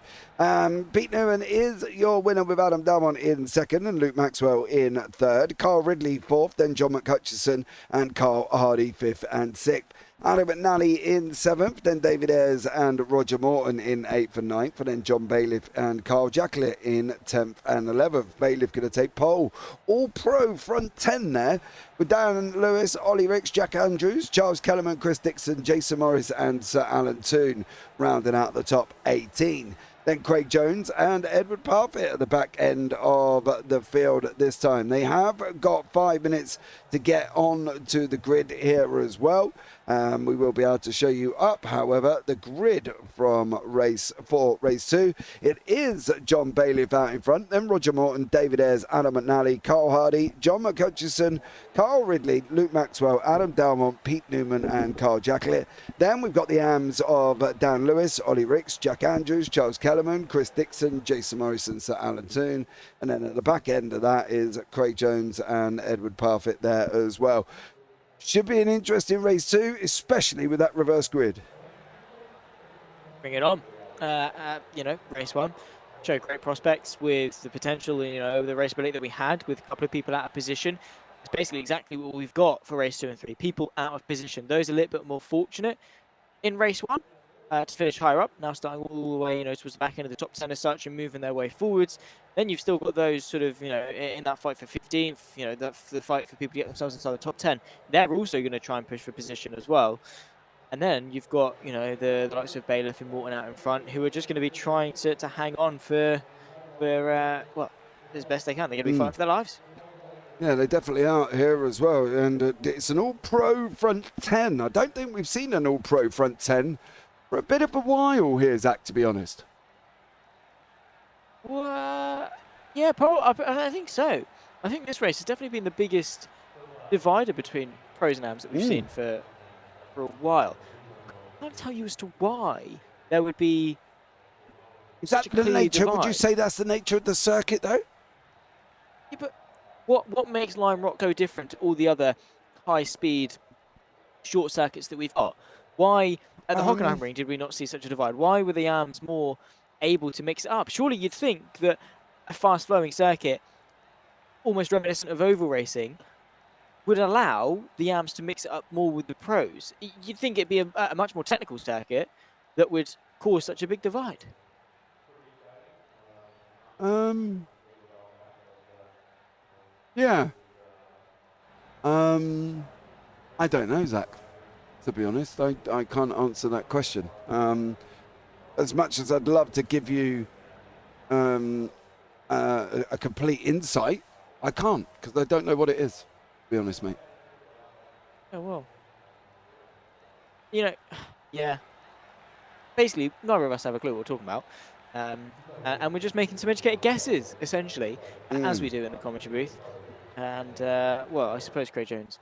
Pete Newman is your winner with Adam Delmont in second and Luke Maxwell in third. Carl Ridley fourth, then John McHutchison and Carl Hardy fifth and sixth. Adam McNally in 7th, then David Ayres and Roger Morton in 8th and 9th, and then John Bailiff and Carl Jacklett in 10th and 11th. Bailiff going to take pole. All pro front 10 there, with Dan Lewis, Ollie Ricks, Jack Andrews, Charles Kellerman, Chris Dixon, Jason Morris and Sir Alan Toon rounding out the top 18. Then Craig Jones and Edward Parfitt at the back end of the field this time. They have got 5 minutes to get on to the grid here as well. We will be able to show you up, however, the grid from race 2. It is John Bailiff out in front, then Roger Morton, David Ayres, Adam McNally, Carl Hardy, John McHutchison, Carl Ridley, Luke Maxwell, Adam Delmont, Pete Newman and Carl Jacklett. Then we've got the AMs of Dan Lewis, Ollie Ricks, Jack Andrews, Charles Kellerman, Chris Dixon, Jason Morrison, Sir Alan Toon. And then at the back end of that is Craig Jones and Edward Parfitt there as well. Should be an interesting race 2, especially with that reverse grid. Bring it on. Race 1 showed great prospects with the potential, the raceability that we had with a couple of people out of position. It's basically exactly what we've got for race 2 and 3. People out of position. Those a little bit more fortunate in race 1 to finish higher up. Now starting all the way, towards the back end of the top 10 as such and moving their way forwards. Then you've still got those sort of, in that fight for 15th, the fight for people to get themselves inside the top 10. They're also going to try and push for position as well. And then you've got, the likes of Bailiff and Morton out in front who are just going to be trying to hang on for as best they can. They're going to be fighting for their lives. Yeah, they definitely are here as well. And it's an all-pro front 10. I don't think we've seen an all-pro front 10 for a bit of a while here, Zach, to be honest. Well, yeah, I think so. I think this race has definitely been the biggest divider between pros and AMs that we've seen for a while. I can't tell you as to why there would be. Is that the nature? Would you say that's the nature of the circuit, though? Yeah, but what makes Lime Rock go different to all the other high-speed short circuits that we've got? Why at the Hockenheim Ring did we not see such a divide? Why were the AMs more able to mix it up? Surely you'd think that a fast-flowing circuit, almost reminiscent of oval racing, would allow the AMs to mix it up more with the pros. You'd think it'd be a much more technical circuit that would cause such a big divide. Yeah. I don't know, Zach. To be honest, I can't answer that question. As much as I'd love to give you a complete insight, I can't, because I don't know what it is, to be honest, mate. Oh, well. You know, yeah. Basically, neither of us have a clue what we're talking about. And we're just making some educated guesses, essentially, as we do in the commentary booth. And, well, I suppose Craig Jones.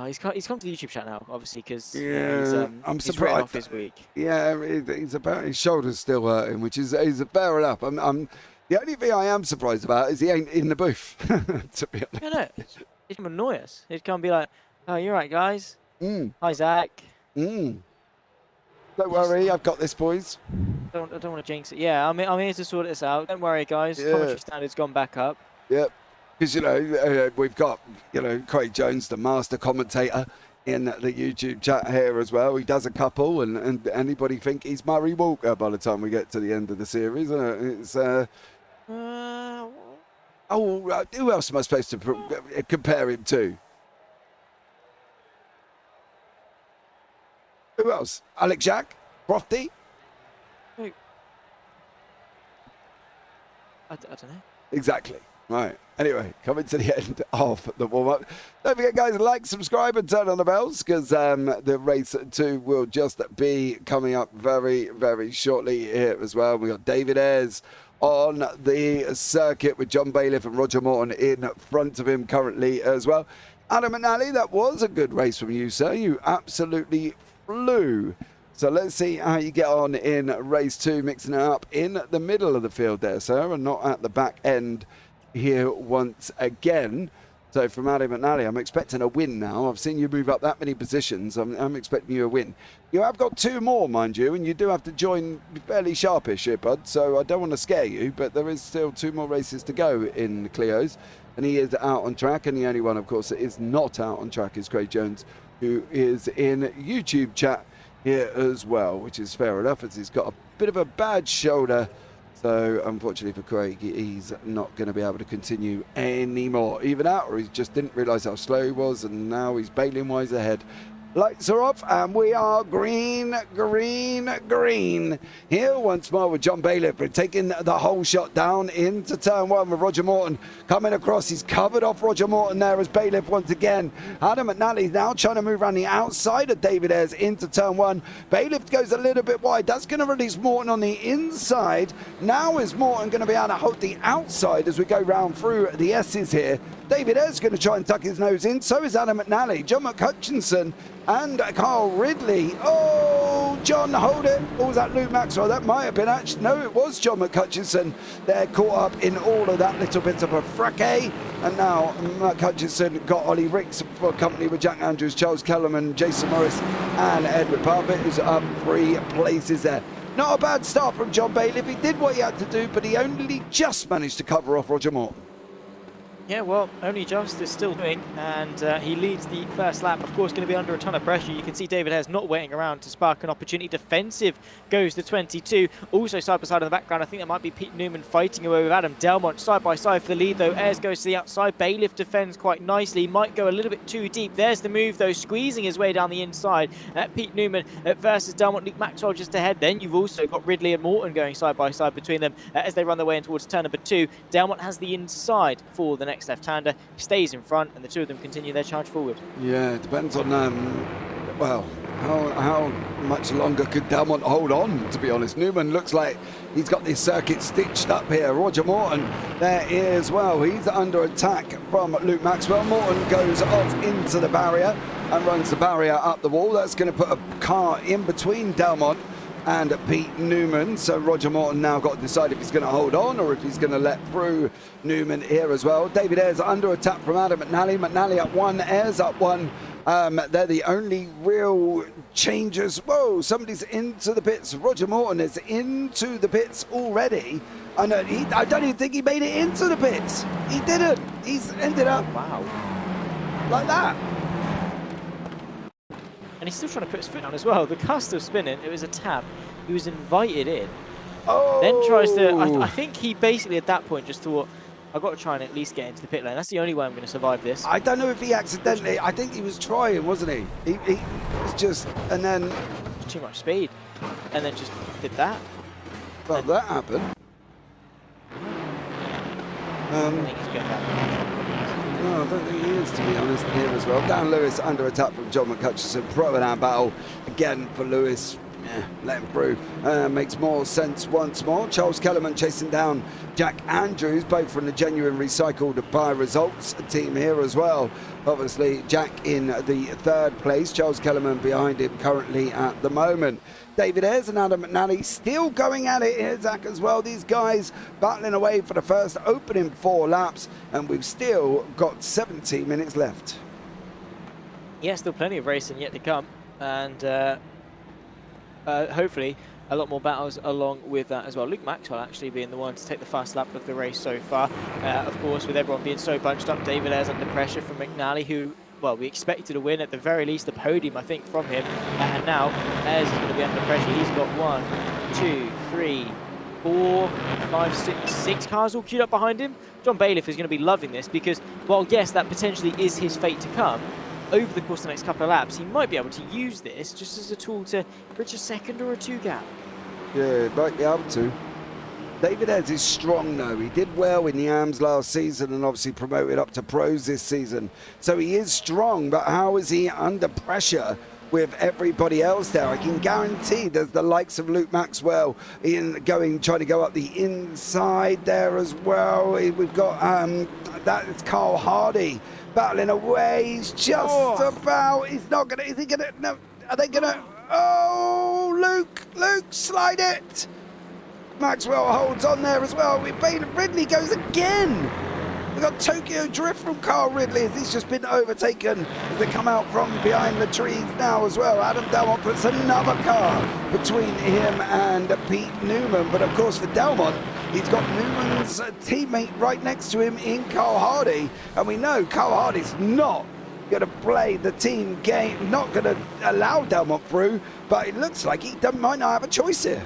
He's come to the YouTube chat now, obviously, because I'm he's surprised off his week. Yeah, he's about his shoulders still hurting, which is fair enough. I'm the only thing I am surprised about is he ain't in the booth. To be honest, No, he'd come annoy us. He'd come and be like, "Oh, you're right, guys. Hi, Zach. Don't worry, I've got this, boys. I don't want to jinx it. Yeah, I'm here to sort this out. Don't worry, guys. Commentary standard's gone back up. Yep. Because, we've got, Craig Jones, the master commentator, in the YouTube chat here as well. He does a couple, and anybody think he's Murray Walker by the time we get to the end of the series? It's who else am I supposed to compare him to? Who else? Alex Jack? Crofty? I don't know. Exactly. Right. Anyway, coming to the end of the warm-up. Don't forget, guys, like, subscribe, and turn on the bells, because the race 2 will just be coming up very, very shortly here as well. We got David Ayres on the circuit with John Bailiff and Roger Morton in front of him currently as well. Adam McNally, that was a good race from you, sir. You absolutely flew. So let's see how you get on in race 2, mixing it up in the middle of the field there, sir, and not at the back end here once again. So from Adam McNally, I'm expecting a win now. I've seen you move up that many positions. I'm expecting you a win. You have got 2 more, mind you, and you do have to join fairly sharpish here, bud. So I don't want to scare you, but there is still 2 more races to go in the Clios. And he is out on track, and the only one, of course, that is not out on track is Craig Jones, who is in YouTube chat here as well, which is fair enough, as he's got a bit of a bad shoulder. So, unfortunately for Craig, he's not going to be able to continue anymore. Even out, or he just didn't realise how slow he was, and now he's bailing wise ahead. Lights are off, and we are green, green, green. Here once more with John Bailiff. We're taking the whole shot down into turn 1 with Roger Morton coming across. He's covered off Roger Morton there as Bailiff once again. Adam McNally now trying to move around the outside of David Ayres into turn 1. Bailiff goes a little bit wide. That's going to release Morton on the inside. Now is Morton going to be able to hold the outside as we go round through the S's here. David Ayres going to try and tuck his nose in. So is Adam McNally. John McHutchinson and Carl Ridley. Oh, John, hold it. Or was that Luke Maxwell? That might have been actually. No, it was John McHutchinson. They're caught up in all of that little bit of a fracas. And now McHutchinson got Ollie Ricks for company with Jack Andrews, Charles Kellerman, Jason Morris, and Edward Parfitt, who's up 3 places there. Not a bad start from John Bailiff. He did what he had to do, but he only just managed to cover off Roger Morton. Yeah, well, only just is still doing, and he leads the first lap. Of course, going to be under a ton of pressure. You can see David Ayres not waiting around to spark an opportunity. Defensive goes to 22. Also side by side in the background, I think that might be Pete Newman fighting away with Adam Delmont side by side for the lead, though. Ayres goes to the outside. Bailiff defends quite nicely. Might go a little bit too deep. There's the move, though, squeezing his way down the inside. Pete Newman versus Delmont. Luke Maxwell just ahead. Then you've also got Ridley and Morton going side by side between them as they run their way in towards turn number 2. Delmont has the inside for the next next left-hander, stays in front, and the two of them continue their charge forward. Yeah, it depends on, well, how much longer could Delmont hold on, to be honest. Newman looks like he's got this circuit stitched up here. Roger Morton there as well. He's under attack from Luke Maxwell. Morton goes off into the barrier and runs the barrier up the wall. That's going to put a car in between Delmont and Pete Newman. So Roger Morton now got to decide if he's going to hold on or if he's going to let through Newman here as well. David Ayres under attack from Adam McNally. McNally up one, Ayres up one. They're the only real changes. Whoa, somebody's into the pits. Roger Morton is into the pits already. And I don't even think he made it into the pits. He didn't. He's ended up like that. And he's still trying to put his foot down as well. The car's still spinning. It was a tap. He was invited in. Oh! Then tries to... I think he basically at that point just thought, I've got to try and at least get into the pit lane. That's the only way I'm going to survive this. I don't know if he accidentally... I think he was trying, wasn't he? He was just... And then... Too much speed. And then just did that. Well, that happened. I think he's going back. No, I don't think he is, to be honest, here as well. Dan Lewis under attack from John McCutcheon. Pro and out battle again for Lewis. Yeah, let him through. Makes more sense once more. Charles Kellerman chasing down Jack Andrews, both from the Genuine Recycled by Results team here as well. Obviously, Jack in the third place. Charles Kellerman behind him currently at the moment. David Ayres and Adam McNally still going at it here, Zach, as well. These guys battling away for the first opening 4 laps, and we've still got 17 minutes left. Yeah, still plenty of racing yet to come, and hopefully a lot more battles along with that as well. Luke Maxwell actually being the one to take the first lap of the race so far. Of course, with everyone being so bunched up, David Ayres under pressure from McNally, who, well, we expected to win, at the very least the podium, I think, from him. And now Ayres is going to be under pressure. He's got 1, 2, 3, 4, 5, 6 cars all queued up behind him. John Bailiff is going to be loving this because, well, yes, that potentially is his fate to come. Over the course of the next couple of laps, he might be able to use this just as a tool to bridge a 2nd or a 2 gap. Yeah, he might be able to. David Ayres is strong though. He did well in the AMS last season and obviously promoted up to pros this season. So he is strong, but how is he under pressure with everybody else there? I can guarantee there's the likes of Luke Maxwell trying to go up the inside there as well. We've got that's Carl Hardy battling away. He's just about. He's not gonna. Is he gonna? No. Are they gonna? Oh, Luke, slide it. Maxwell holds on there as well. Ridley goes again. We've got Tokyo Drift from Carl Ridley as he's just been overtaken as they come out from behind the trees now as well. Adam Delmont puts another car between him and Pete Newman. But of course for Delmont, he's got Newman's teammate right next to him in Carl Hardy. And we know Carl Hardy's not going to play the team game, not going to allow Delmont through. But it looks like he might not have a choice here.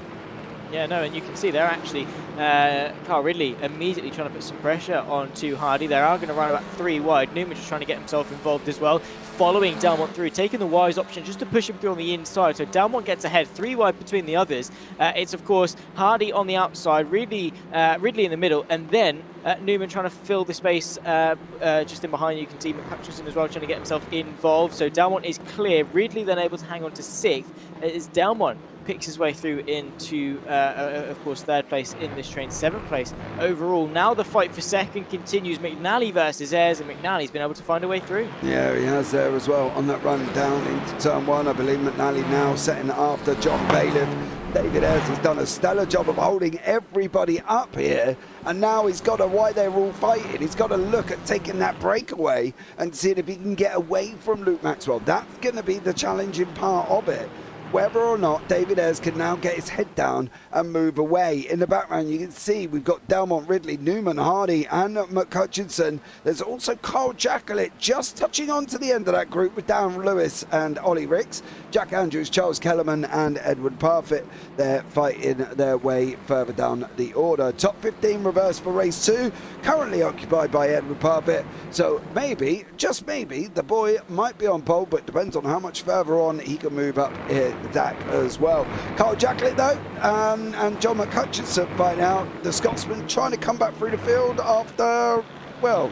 Yeah, no, and you can see they're actually, Carl Ridley immediately trying to put some pressure onto Hardy. They are going to run about 3 wide. Newman just trying to get himself involved as well, following Delmont through, taking the wise option just to push him through on the inside. So Delmont gets ahead, 3 wide between the others. It's, of course, Hardy on the outside, Ridley in the middle, and then Newman trying to fill the space just in behind. You can see McCutcheon as well trying to get himself involved. So Delmont is clear. Ridley then able to hang on to 6th. It's Delmont picks his way through into, of course, 3rd place in this train, 7th place overall. Now the fight for 2nd continues. McNally versus Ayres, and McNally's been able to find a way through. Yeah, he has there as well on that run down into turn 1. I believe McNally now setting after John Bailiff. David Ayres has done a stellar job of holding everybody up here, and now he's got to, why they're all fighting, he's got to look at taking that breakaway and seeing if he can get away from Luke Maxwell. That's going to be the challenging part of it. Whether or not David Ayres can now get his head down and move away. In the background, you can see we've got Delmont, Ridley, Newman, Hardy, and McCutcheon. There's also Carl Jackalett just touching on to the end of that group with Darren Lewis and Ollie Ricks. Jack Andrews, Charles Kellerman, and Edward Parfitt. They're fighting their way further down the order. Top 15 reverse for race 2, currently occupied by Edward Parfitt. So maybe, just maybe, the boy might be on pole, but depends on how much further on he can move up here. Zach as well. Carl Jackalett though, and John McCutcheon fight out. The Scotsman trying to come back through the field after, well,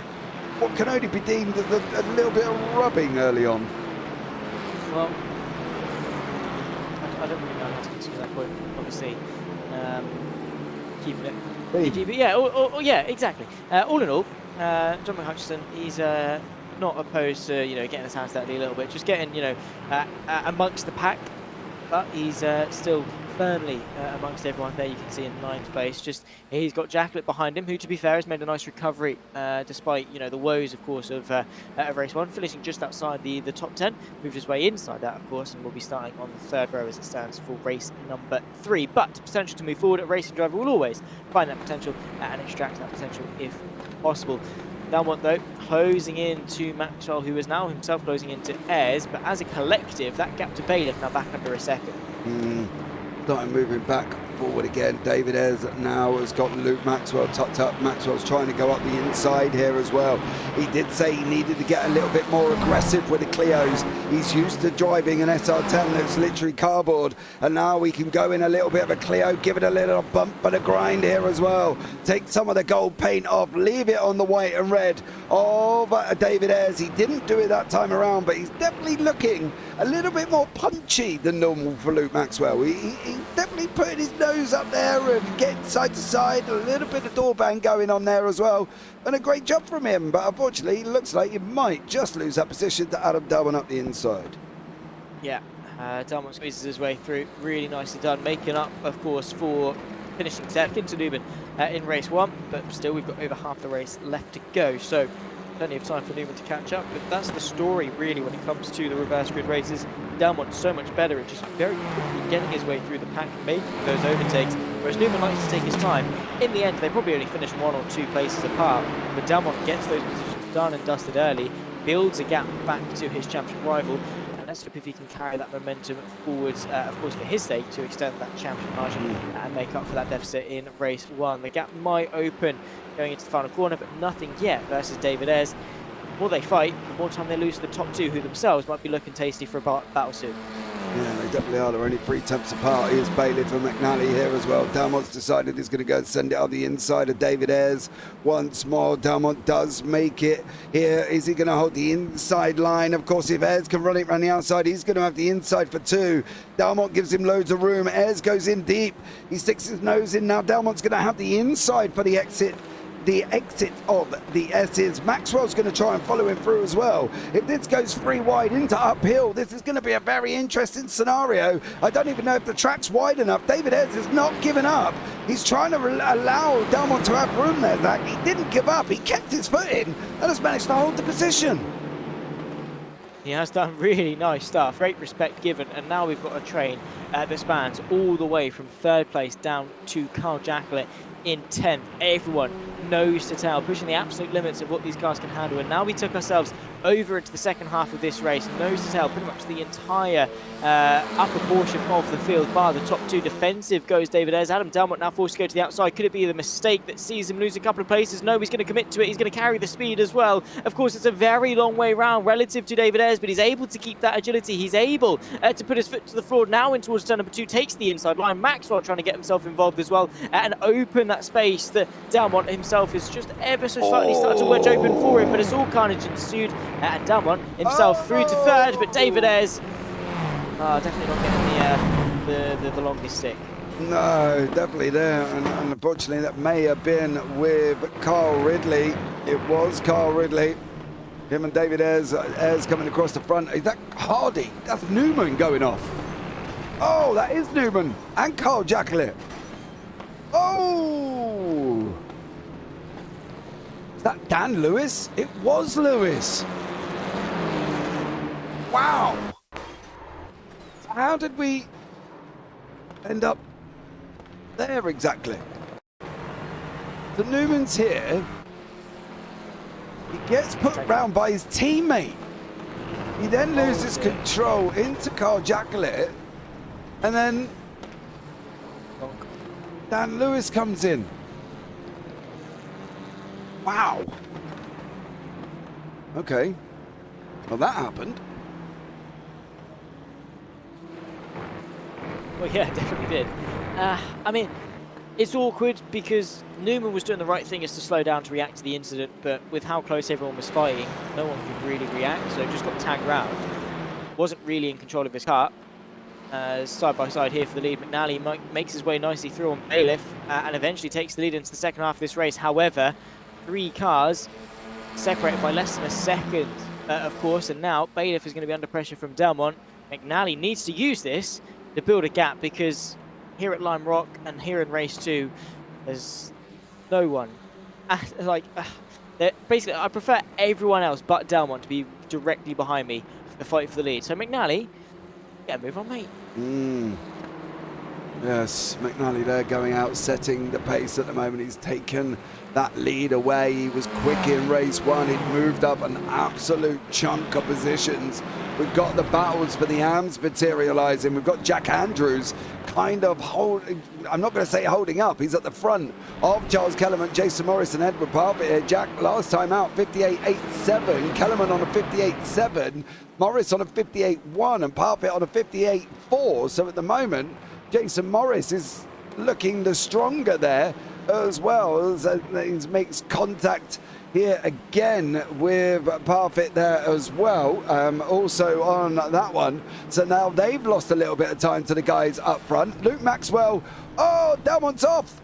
what can only be deemed as a little bit of rubbing early on. Well, I don't really know how to consider that point. Obviously, keeping it PGB. Yeah, yeah, exactly. All in all, John McHutchison, he's not opposed to getting his hands dirty a little bit, just getting amongst the pack, but he's still firmly amongst everyone there. You can see in 9th place. Just he's got Jacqueline behind him, who, to be fair, has made a nice recovery despite the woes, of course, of race 1, finishing just outside the top 10. Moved his way inside that, of course, and will be starting on the 3rd row as it stands for race number 3. But potential to move forward. A racing driver will always find that potential and extract that potential if possible. Dalmont, though, closing in to Maxwell, who is now himself closing into Ayres, but as a collective, that gap to Bailiff now back under a second. Starting moving back forward again. David Ayres now has got Luke Maxwell tucked up. Maxwell's trying to go up the inside here as well. He did say he needed to get a little bit more aggressive with the Clios. He's used to driving an SR10 that's literally cardboard, and now we can go in a little bit of a Clio, give it a little bump and a grind here as well. Take some of the gold paint off, leave it on the white and red of David Ayres. He didn't do it that time around, but he's definitely looking a little bit more punchy than normal for Luke Maxwell. He's definitely putting his nose up there and getting side to side, a little bit of door bang going on there as well, and a great job from him, but unfortunately it looks like he might just lose that position to Adam Dalmont up the inside. Yeah, Dalmont squeezes his way through, really nicely done, making up, of course, for finishing second to Newman in race 1, but still we've got over half the race left to go, so plenty of time for Newman to catch up. But that's the story really when it comes to the reverse grid races. Dalmont so much better at just very quickly getting his way through the pack, making those overtakes, whereas Newman likes to take his time. In the end, they probably only finish 1 or 2 places apart, but Dalmont gets those positions done and dusted early, builds a gap back to his championship rival, and let's hope if he can carry that momentum forwards, of course for his sake, to extend that championship margin and make up for that deficit in race 1. The gap might open going into the final corner, but nothing yet versus David Ayres. The more they fight, the more time they lose to the top 2, who themselves might be looking tasty for a battle soon. Yeah, they definitely are. They're only 3 tenths apart. Here's Bailiff and McNally here as well. Dalmont's decided he's going to go and send it on the inside of David Ayres once more. Dalmont does make it here. Is he going to hold the inside line? Of course, if Ayres can run it around the outside, he's going to have the inside for 2. Dalmont gives him loads of room. Ayres goes in deep. He sticks his nose in. Now Dalmont's going to have the inside for the exit. The exit of the S's. Maxwell's going to try and follow him through as well. If this goes 3 wide into uphill, this is going to be a very interesting scenario. I don't even know if the track's wide enough. David Ayres has not given up. He's trying to allow Dalmont to have room there. That he didn't give up. He kept his foot in and has managed to hold the position. He has done really nice stuff. Great respect given, and now we've got a train that spans all the way from 3rd place down to Carl Jacqueline in 10th. Everyone nose to tail, pushing the absolute limits of what these cars can handle. And now we took ourselves over into the second half of this race, nose to tail, pretty much the entire upper portion of the field, bar the top 2. Defensive goes David Ayres. Adam Dalmont now forced to go to the outside. Could it be the mistake that sees him lose a couple of places? No, he's going to commit to it. He's going to carry the speed as well. Of course, it's a very long way round relative to David Ayres, but he's able to keep that agility. He's able to put his foot to the floor now in towards turn number 2, takes the inside line. Maxwell trying to get himself involved as well and open that space that Dalmont himself is just ever so slightly starting to wedge open for him, but it's all carnage ensued, and Dalmont himself through to 3rd, but David Ayres definitely not getting the longest stick. No, definitely there, and unfortunately that may have been with Carl Ridley. It was Carl Ridley. Him and David Ayres coming across the front. Is that Hardy? That's Newman going off. Oh, that is Newman and Carl Jacqueline. Oh! Is that Dan Lewis? It was Lewis. Wow. How did we end up there exactly? So Newman's here. He gets put round by his teammate. He then loses control into Carl Jacqueline, and then Dan Lewis comes in. Wow. Okay. Well, that happened. Well, yeah, definitely did. I mean, It's awkward because Newman was doing the right thing is to slow down to react to the incident, but with how close everyone was fighting, no one could really react, so just got tagged round. Wasn't really in control of his car. Side by side here for the lead. McNally makes his way nicely through on Bailiff and eventually takes the lead into the second half of this race. However, 3 cars separated by less than a second, of course, and now Bailiff is going to be under pressure from Delmont. McNally needs to use this to build a gap because here at Lime Rock and here in race 2, there's no one. Basically, I prefer everyone else but Delmont to be directly behind me for the fight for the lead. So McNally, yeah, move on, mate. Yes, McNally there going out, setting the pace at the moment. He's taken that lead away. He was quick in race 1. He'd moved up an absolute chunk of positions. We've got the battles for the AMs materialising. We've got Jack Andrews kind of holding, I'm not going to say holding up. He's at the front of Charles Kellerman, Jason Morris and Edward Parfitt. Jack last time out 58.87, Kellerman on a 58.7, Morris on a 58.1 and Parfitt on a 58.4. So at the moment, Jason Morris is looking the stronger there as well as he makes contact here again with Parfitt there as well, also on that one. So now they've lost a little bit of time to the guys up front. Luke Maxwell, oh, Delmont's off.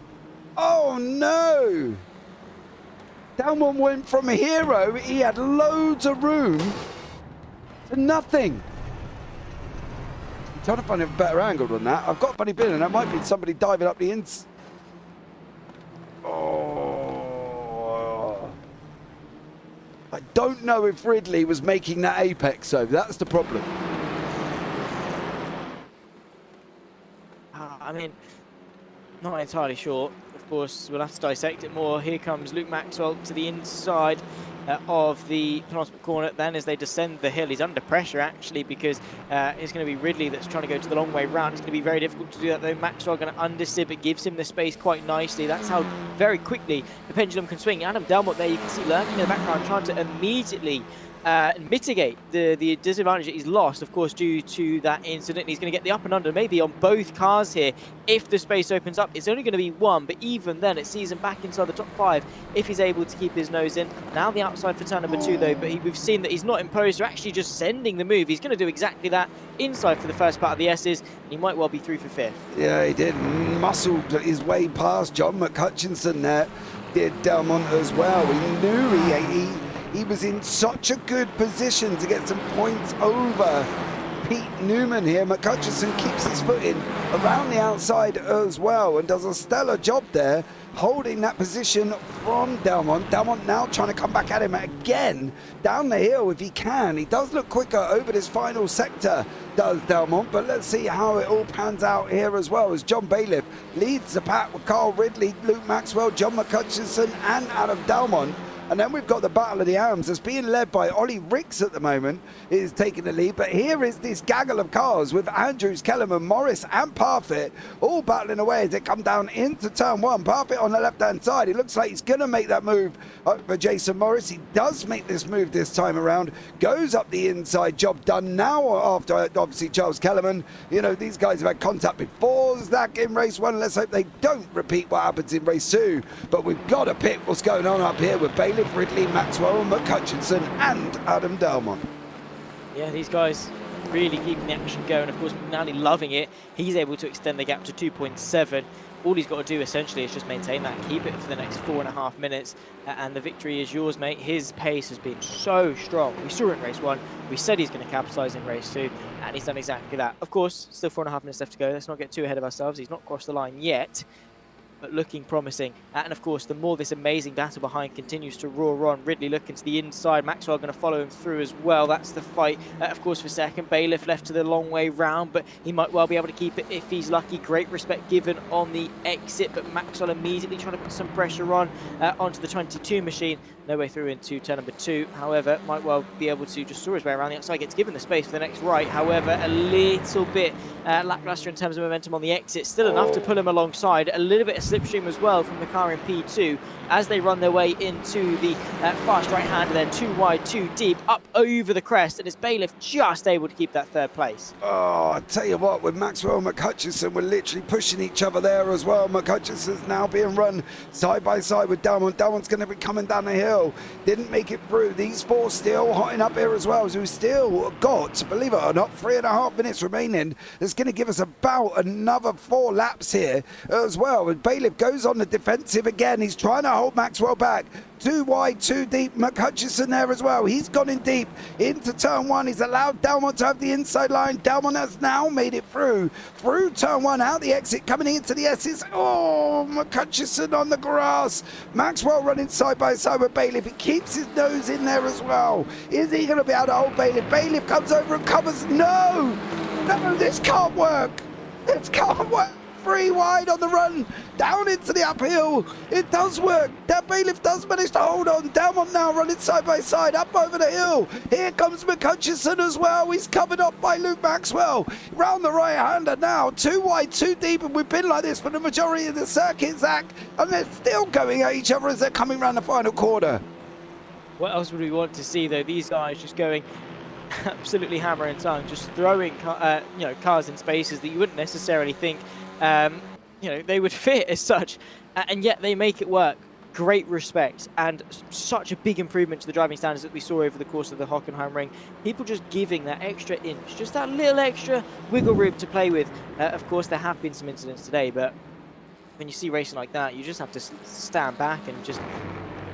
Oh no. Delmont went from a hero, he had loads of room, to nothing. I'm trying to find a better angle than that. I've got a funny feeling that might be somebody diving up the ins. Oh. I don't know if Ridley was making that apex, so that's the problem. I mean, not entirely sure. Of course, we'll have to dissect it more. Here comes Luke Maxwell to the inside of the penultimate corner. Then as they descend the hill, he's under pressure actually because it's going to be Ridley that's trying to go to the long way round. It's going to be very difficult to do that though. Maxwell going to understeer, but gives him the space quite nicely. That's how very quickly the pendulum can swing. Adam Delmont there, you can see lurking in the background, trying to immediately mitigate the disadvantage that he's lost, of course, due to that incident. He's going to get the up and under maybe on both cars here if the space opens up. It's only going to be one, but even then it sees him back inside the top 5 if he's able to keep his nose in. Now the outside for turn number 2 though, but we've seen that he's not imposed, so actually just sending the move. He's going to do exactly that inside for the first part of the S's. He might well be through for 5th. Yeah, he did. Muscled his way past John McHutchinson there. Did Delmont as well. He knew he was in such a good position to get some points over Pete Newman here. McHutchison keeps his foot in around the outside as well and does a stellar job there, holding that position from Delmont. Delmont now trying to come back at him again down the hill if he can. He does look quicker over this final sector, does Delmont, but let's see how it all pans out here as well as John Bailiff leads the pack with Carl Ridley, Luke Maxwell, John McHutchison and Adam Delmont. And then we've got the Battle of the Arms that's being led by Ollie Ricks at the moment, is taking the lead. But here is this gaggle of cars with Andrews, Kellerman, Morris and Parfitt all battling away as they come down into turn 1. Parfitt on the left-hand side. It looks like he's going to make that move for Jason Morris. He does make this move this time around. Goes up the inside. Job done now after, obviously, Charles Kellerman. You know, these guys have had contact before Zach in race 1. Let's hope they don't repeat what happens in race 2. But we've got to pick what's going on up here with Bailey, Ridley, Maxwell, McHutchinson and Adam Delmont. Yeah, these guys really keeping the action going. Of course, McNally loving it. He's able to extend the gap to 2.7. All he's got to do essentially is just maintain that, keep it for the next 4.5 minutes, and the victory is yours, mate. His pace has been so strong. We saw it in race 1. We said he's going to capitalise in race 2, and he's done exactly that. Of course, still 4.5 minutes left to go. Let's not get too ahead of ourselves. He's not crossed the line yet, but looking promising. And of course, the more this amazing battle behind continues to roar on. Ridley looking to the inside. Maxwell going to follow him through as well. That's the fight, of course, for second. Bailiff left to the long way round, but he might well be able to keep it if he's lucky. Great respect given on the exit, but Maxwell immediately trying to put some pressure on onto the 22 machine. No way through into turn number 2. However, might well be able to just saw his way around the outside. Gets given the space for the next right. However, a little bit lackluster in terms of momentum on the exit. Still enough to pull him alongside. A little bit of slipstream as well from the car in P2 as they run their way into the fast right-hander, then 2 wide, 2 deep, up over the crest, and it's Bailiff just able to keep that third place. Oh, I tell you what, with Maxwell and McHutchison, we're literally pushing each other there as well. McHutchison's now being run side by side with Dalmont. Dalmont's going to be coming down the hill. Didn't make it through. These four still hotting up here as well. So we've still got, believe it or not, 3.5 minutes remaining. That's going to give us about another 4 laps here as well. And Bailiff goes on the defensive again. He's trying to hold Maxwell back. 2 wide, 2 deep. McHutchison there as well. He's gone in deep into turn 1. He's allowed Dalmont to have the inside line. Dalmont has now made it through turn 1, out the exit, coming into the S's. Oh, McHutchison on the grass. Maxwell running side by side with Bailiff. He keeps his nose in there as well. Is he going to be able to hold Bailiff? Bailiff comes over and covers. No, this can't work. This can't work. 3 wide on the run, down into the uphill. It does work. That Bailiff does manage to hold on. Dalmont now running side by side, up over the hill. Here comes McHutchison as well. He's covered off by Luke Maxwell. Round the right-hander now, 2 wide, 2 deep, and we've been like this for the majority of the circuit, Zach. And they're still going at each other as they're coming around the final quarter. What else would we want to see, though? These guys just going absolutely hammer and tongue, just throwing cars in spaces that you wouldn't necessarily think they would fit as such, and yet they make it work. Great respect, and such a big improvement to the driving standards that we saw over the course of the Hockenheim Ring. People just giving that extra inch, just that little extra wiggle room to play with. Of course, there have been some incidents today, but when you see racing like that, you just have to stand back and just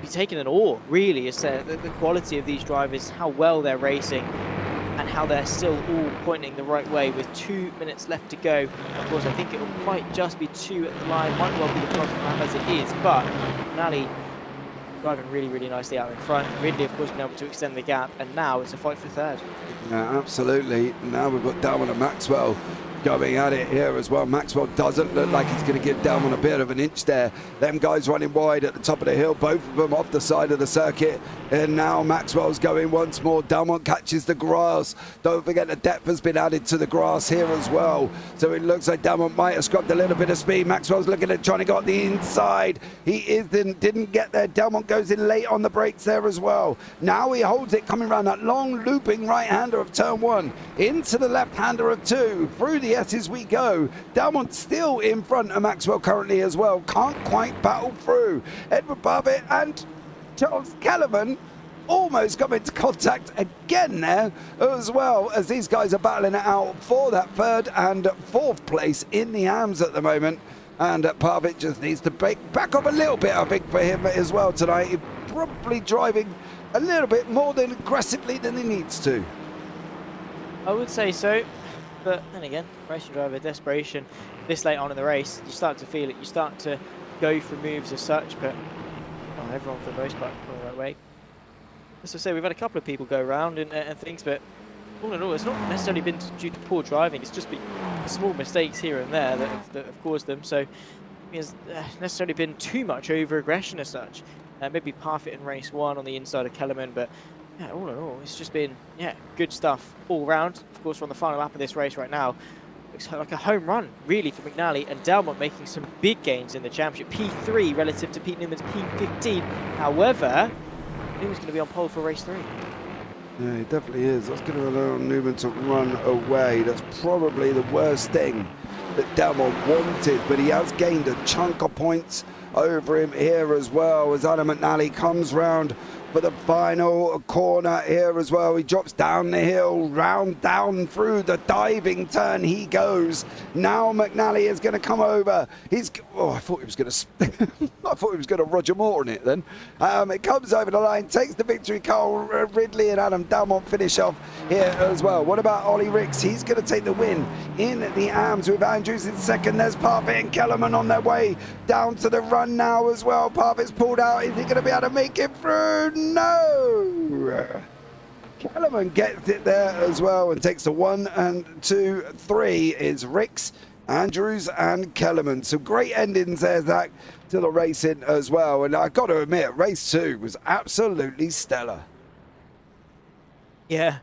be taken in awe, really, as the quality of these drivers, how well they're racing, and how they're still all pointing the right way with 2 minutes left to go. Of course, I think it might just be 2 at the line, might well be the closest lap as it is, but Nally driving really, really nicely out in front. Ridley, of course, been able to extend the gap, and now it's a fight for third. Yeah, absolutely. Now we've got Dalmont and Maxwell going at it here as well. Maxwell doesn't look like he's going to give Dalmont a bit of an inch there. Them guys running wide at the top of the hill, both of them off the side of the circuit. And now Maxwell's going once more. Dalmont catches the grass. Don't forget the depth has been added to the grass here as well. So it looks like Dalmont might have scrubbed a little bit of speed. Maxwell's looking at trying to go up the inside. He didn't get there. Dalmont goes in late on the brakes there as well. Now he holds it coming around that long looping right-hander of turn 1 into the left-hander of 2 through the S's we go. Dalmont still in front of Maxwell currently as well. Can't quite battle through. Edward Parfitt and Charles Kellerman almost come into contact again there as well, as these guys are battling it out for that 3rd and 4th place in the AMS at the moment. And Parfitt just needs to back off a little bit, I think, for him as well tonight. He's probably driving a little bit more than aggressively than he needs to. I would say so. But then again, racing driver desperation this late on in the race, you start to feel it. You start to go for moves as such, but everyone for the most part going the right way. As I say, we've had a couple of people go around and things, but all in all, it's not necessarily been due to poor driving. It's just been small mistakes here and there that have caused them. So it's necessarily been too much over-aggression as such. Maybe Parfitt in race 1 on the inside of Kellerman, but yeah, all in all, it's just been, good stuff all round. Of course, we're on the final lap of this race right now. Looks like a home run, really, for McNally, and Dalmont making some big gains in the championship. P3 relative to Pete Newman's P15. However, Newman's going to be on pole for race 3. Yeah, he definitely is. That's going to allow Newman to run away. That's probably the worst thing that Dalmont wanted, but he has gained a chunk of points over him here as well, as Adam McNally comes round for the final corner here as well. He drops down the hill, round down through the diving turn he goes. Now McNally is going to come over. I thought he was going to I thought he was going to Roger Moore on it then. It comes over the line, takes the victory. Carl Ridley and Adam Dalmont finish off here as well. What about Ollie Ricks? He's going to take the win in the AMS with Andrews in second. There's Parfitt and Kellerman on their way down to the run now as well. Parfitt's pulled out. Is he going to be able to make it through? No! Kellerman gets it there as well and takes the 1 and 2, 3 is Ricks, Andrews and Kellerman. Some great endings there, Zach, to the racing as well. And I've got to admit, race 2 was absolutely stellar. Yeah.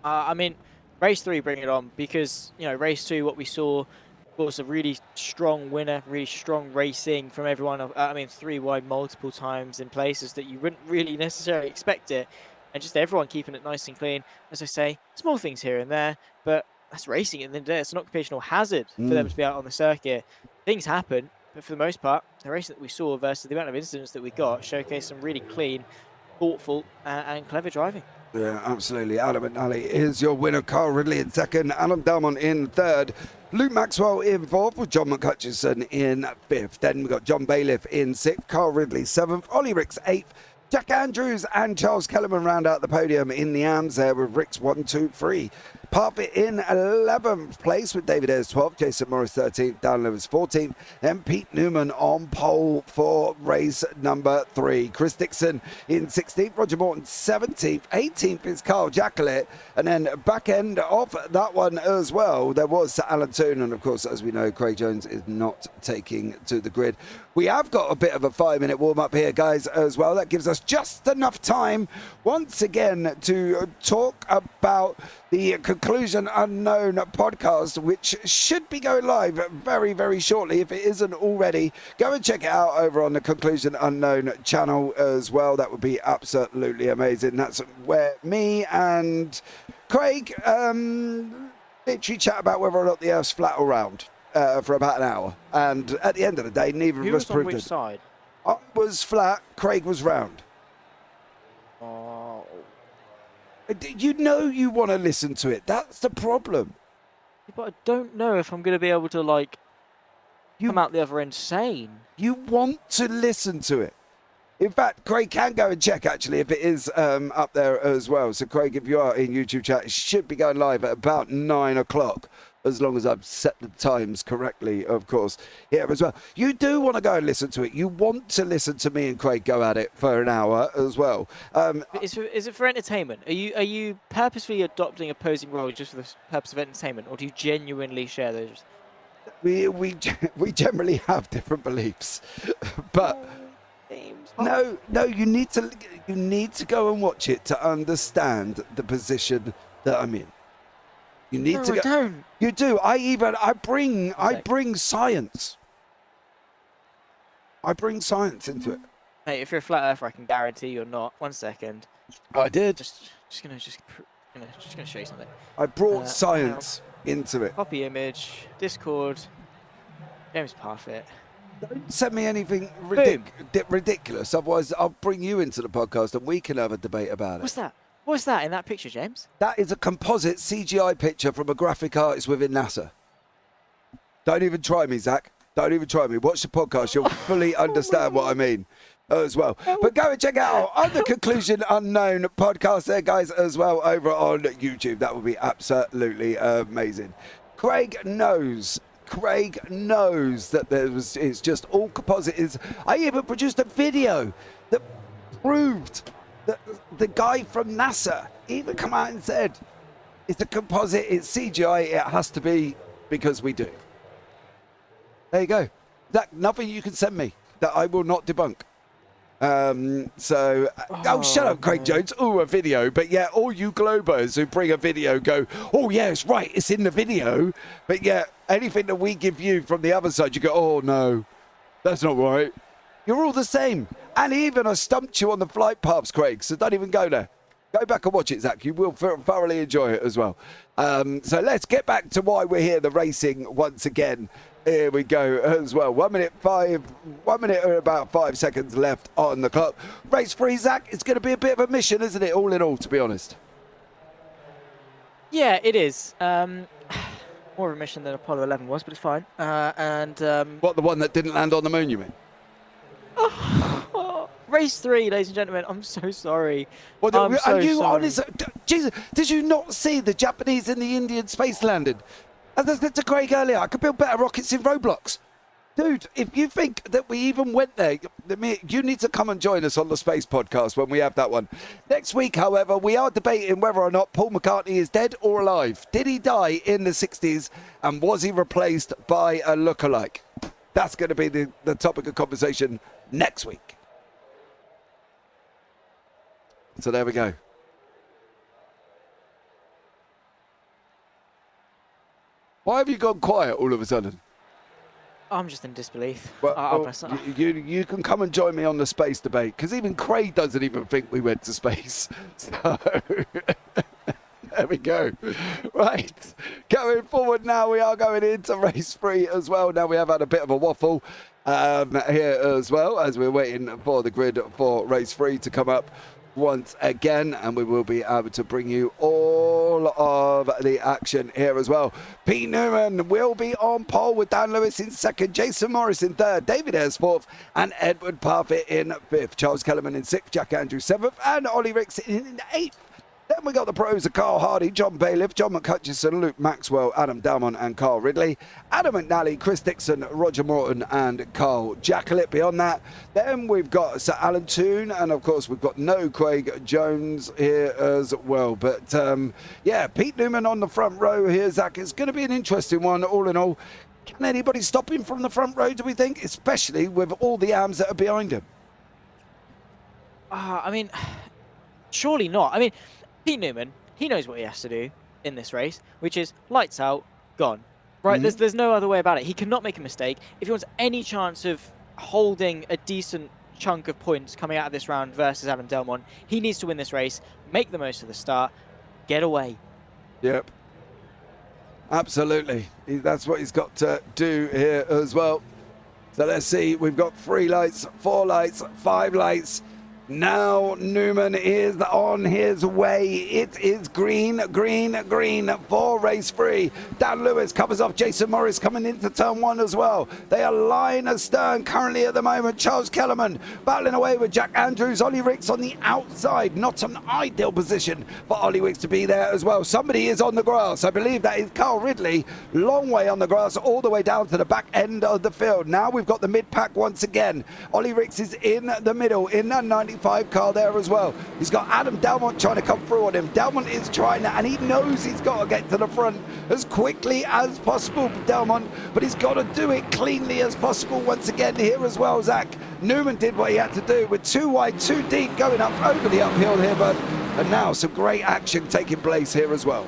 I mean, race 3, bring it on, because, race 2, what we saw Of course, a really strong winner, really strong racing from everyone. I mean, 3 wide multiple times in places that you wouldn't really necessarily expect it. And just everyone keeping it nice and clean. As I say, small things here and there, but that's racing at the end of the day. It's an occupational hazard for them to be out on the circuit. Things happen, but for the most part, the racing that we saw versus the amount of incidents that we got showcased some really clean, thoughtful, and clever driving. Yeah, absolutely. Adam McNally is your winner. Carl Ridley in second. Adam Dalmont in third. Luke Maxwell in fourth with John McCutcheon in fifth. Then we've got John Bailiff in sixth. Carl Ridley seventh. Ollie Ricks eighth. Jack Andrews and Charles Kellerman round out the podium in the AMS there with Ricks 1, 2, 3. Parfitt in 11th place with David Ayres 12th, Jason Morris 13th, Dan Lewis 14th, then Pete Newman on pole for race number 3. Chris Dixon in 16th, Roger Morton 17th, 18th is Carl Jacquelet, and then back end of that one as well, there was Alan Toon, and of course, as we know, Craig Jones is not taking to the grid. We have got a bit of a 5-minute warm-up here, guys, as well. That gives us just enough time once again to talk about the Conclusion Unknown podcast, which should be going live very, very shortly. If it isn't already, go and check it out over on the Conclusion Unknown channel as well. That would be absolutely amazing. That's where me and Craig literally chat about whether or not the Earth's flat or round for about an hour. And at the end of the day, neither of us proved it. Who was on which side? I was flat, Craig was round. Oh. You know you want to listen to it. That's the problem. But I don't know if I'm going to be able to, like, come out the other end sane. You want to listen to it. In fact, Craig can go and check, actually, if it is up there as well. So, Craig, if you are in YouTube chat, it should be going live at about 9 o'clock, as long as I've set the times correctly, of course, here as well. You do want to go and listen to it. You want to listen to me and Craig go at it for an hour as well. Is it for entertainment? Are you purposefully adopting opposing roles just for the purpose of entertainment, or do you genuinely share those? We generally have different beliefs, but no, you need to go and watch it to understand the position that I'm in. You need to go. I don't. You do. I bring science. I bring science into it. Hey, if you're a flat earther, I can guarantee you're not. 1 second. I did. Just gonna show you something. I brought science into it. Copy image. Discord. James Parfitt. Don't send me anything ridiculous. Otherwise, I'll bring you into the podcast and we can have a debate about it. What's that? What's that in that picture, James? That is a composite CGI picture from a graphic artist within NASA. Don't even try me, Zach. Don't even try me. Watch the podcast. You'll fully understand what I mean as well. But go and check out on the Conclusion Unknown podcast there, guys, as well, over on YouTube. That would be absolutely amazing. Craig knows that it's just all composite. I even produced a video that proved that the guy from NASA even come out and said it's a composite, it's CGI, it has to be because we do. There you go. That nothing you can send me that I will not debunk. Shut up, Craig Jones. Oh, a video. But yeah, all you Globers who bring a video go, oh, yeah, it's right, it's in the video. But yeah, anything that we give you from the other side, you go, oh, no, that's not right. You're all the same. And even I stumped you on the flight paths, Craig, so don't even go there. Go back and watch it, Zach. You will thoroughly enjoy it as well. So let's get back to why we're here, the racing once again. Here we go as well. 1 minute and about 5 seconds left on the clock. Race 3, Zach. It's going to be a bit of a mission, isn't it? All in all, to be honest. Yeah, it is. More of a mission than Apollo 11 was, but it's fine. What, the one that didn't land on the moon, you mean? Race 3, ladies and gentlemen. I'm so sorry. Well, I'm so sorry. Honest? Jesus, did you not see the Japanese and the Indian space landing? As I said to Craig earlier, I could build better rockets in Roblox. Dude, if you think that we even went there, you need to come and join us on the Space Podcast when we have that one. Next week, however, we are debating whether or not Paul McCartney is dead or alive. Did he die in the 60s and was he replaced by a lookalike? That's going to be the topic of conversation next week. So there we go. Why have you gone quiet all of a sudden? I'm just in disbelief. Well, you can come and join me on the space debate, because even Craig doesn't even think we went to space. So there we go. Right, going forward now, we are going into race 3 as well. Now we have had a bit of a waffle here as well, as we're waiting for the grid for race 3 to come up once again, and we will be able to bring you all of the action here as well. Pete Newman will be on pole with Dan Lewis in 2nd, Jason Morris in 3rd, David Ayres 4th, and Edward Parfitt in 5th, Charles Kellerman in 6th, Jack Andrews 7th, and Ollie Ricks in 8th. Then we got the pros of Carl Hardy, John Bailiff, John McHutchison, Luke Maxwell, Adam Dalmont and Carl Ridley, Adam McNally, Chris Dixon, Roger Morton and Carl Jackalett. Beyond that, then we've got Sir Alan Toon, and of course we've got no Craig Jones here as well. But yeah, Pete Newman on the front row here, Zach. It's going to be an interesting one all in all. Can anybody stop him from the front row, do we think? Especially with all the AMs that are behind him. I mean, surely not. I mean, Pete Newman, he knows what he has to do in this race, which is lights out, gone. Right? There's no other way about it. He cannot make a mistake. If he wants any chance of holding a decent chunk of points coming out of this round versus Adam Delmont, he needs to win this race, make the most of the start, get away. Yep. Absolutely. That's what he's got to do here as well. So let's see. We've got 3 lights, 4 lights, 5 lights. Now Newman is on his way. It is green, green, green for race 3. Dan Lewis covers off Jason Morris coming into turn 1 as well. They are line astern currently at the moment. Charles Kellerman battling away with Jack Andrews. Ollie Ricks on the outside. Not an ideal position for Ollie Ricks to be there as well. Somebody is on the grass. I believe that is Carl Ridley. Long way on the grass all the way down to the back end of the field. Now we've got the mid-pack once again. Ollie Ricks is in the middle in that 95 car there as well. He's got Adam Delmont trying to come through on him. Delmont is trying that, and he knows he's got to get to the front as quickly as possible, Delmont, but he's got to do it cleanly as possible once again here as well, Zach. Newman did what he had to do with 2 wide, 2 deep going up over the uphill here, bud. And now some great action taking place here as well.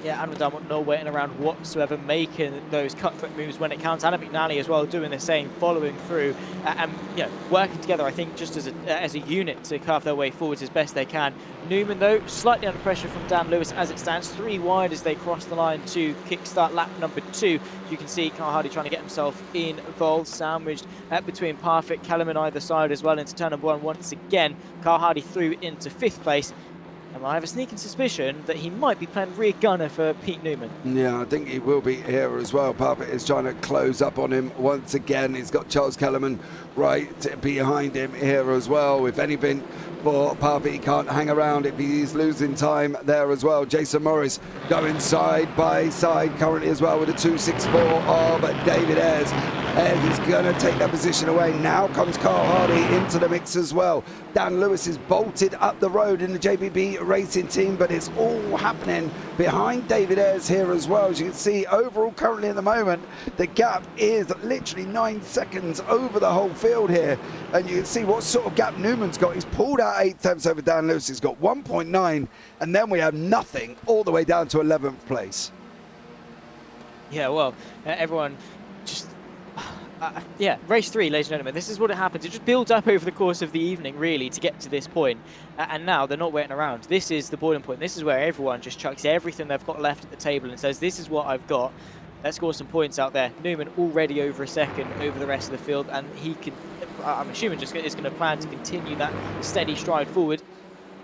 Yeah, Adam Delmont not waiting around whatsoever, making those cut-foot moves when it counts. Adam McNally as well doing the same, following through and you know, working together, I think, just as a unit to carve their way forwards as best they can. Newman, though, slightly under pressure from Dan Lewis as it stands. 3 wide as they cross the line to kickstart lap number 2. You can see Carl Hardy trying to get himself involved, sandwiched between Parfitt, Kellerman either side as well into turn number 1 once again. Carl Hardy through into 5th place. And I have a sneaking suspicion that he might be playing rear gunner for Pete Newman. Yeah, I think he will be here as well. Parfitt is trying to close up on him once again. He's got Charles Kellerman right behind him here as well. If anything, for Parfitt, he can't hang around if he's losing time there as well. Jason Morris going side by side currently as well with a 2.64 of David Ayres. Ayres is going to take that position away. Now comes Carl Hardy into the mix as well. Dan Lewis is bolted up the road in the JPB Racing team, but it's all happening behind David Ayres here as well. As you can see, overall currently at the moment, the gap is literally 9 seconds over the whole field here. And you can see what sort of gap Newman's got. He's pulled out 8 tenths over Dan Lewis. He's got 1.9, and then we have nothing all the way down to 11th place. Yeah, well, everyone just... yeah, race 3, ladies and gentlemen. This is what it happens. It just builds up over the course of the evening, really, to get to this point. And now they're not waiting around. This is the boiling point. This is where everyone just chucks everything they've got left at the table and says, this is what I've got. Let's score some points out there. Newman already over a second over the rest of the field, and he can, I'm assuming, just is going to plan to continue that steady stride forward.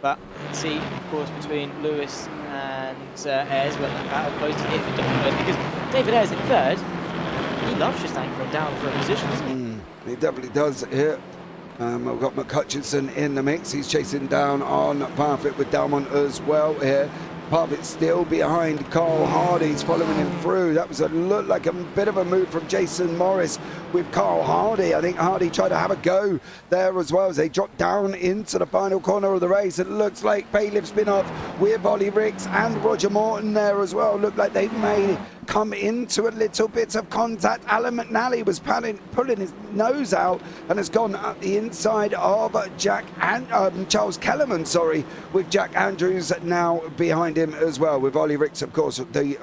But you can see, of course, between Lewis and Ayres, when that battle closes, if it doesn't close, because David Ayres in 3rd. He loves just anchoring down for a position, doesn't he? He definitely does here. We've got McHutchison in the mix. He's chasing down on Parfitt with Delmont as well here. Parfitt still behind Carl Hardy. He's following him through. That was looked like a bit of a move from Jason Morris with Carl Hardy. I think Hardy tried to have a go there as well as they dropped down into the final corner of the race. It looks like Bailiff's been off with Ollie Ricks and Roger Morton there as well. Looked like they may come into a little bit of contact. Alan McNally was pulling his nose out and has gone up the inside of Charles Kellerman, sorry, with Jack Andrews now behind him as well, with Ollie Ricks, of course, the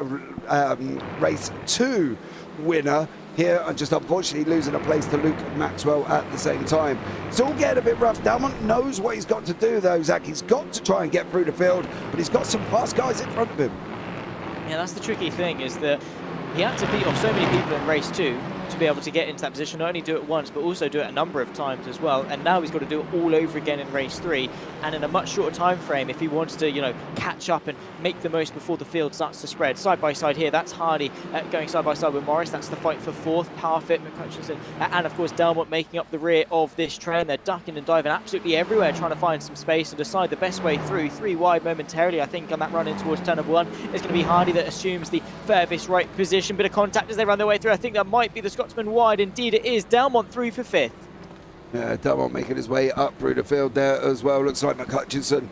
race 2 winner here, and just unfortunately losing a place to Luke Maxwell at the same time. It's all getting a bit rough. Dalmont knows what he's got to do though, Zach. He's got to try and get through the field, but he's got some fast guys in front of him. Yeah, that's the tricky thing, is that he had to beat off so many people in race 2 to be able to get into that position, not only do it once, but also do it a number of times as well. And now he's got to do it all over again in race 3, and in a much shorter time frame if he wants to, you know, catch up and make the most before the field starts to spread. Side by side here, that's Hardy going side by side with Morris. That's the fight for 4th. Parfitt, McCutcheon, and of course Delmont making up the rear of this train. They're ducking and diving absolutely everywhere, trying to find some space and decide the best way through. 3 wide momentarily, I think, on that run in towards turn number 1. It's going to be Hardy that assumes the furthest right position. Bit of contact as they run their way through. I think that might be the Scotsman wide. Indeed it is. Delmont through for 5th. Yeah, Delmont making his way up through the field there as well. Looks like McCutcheon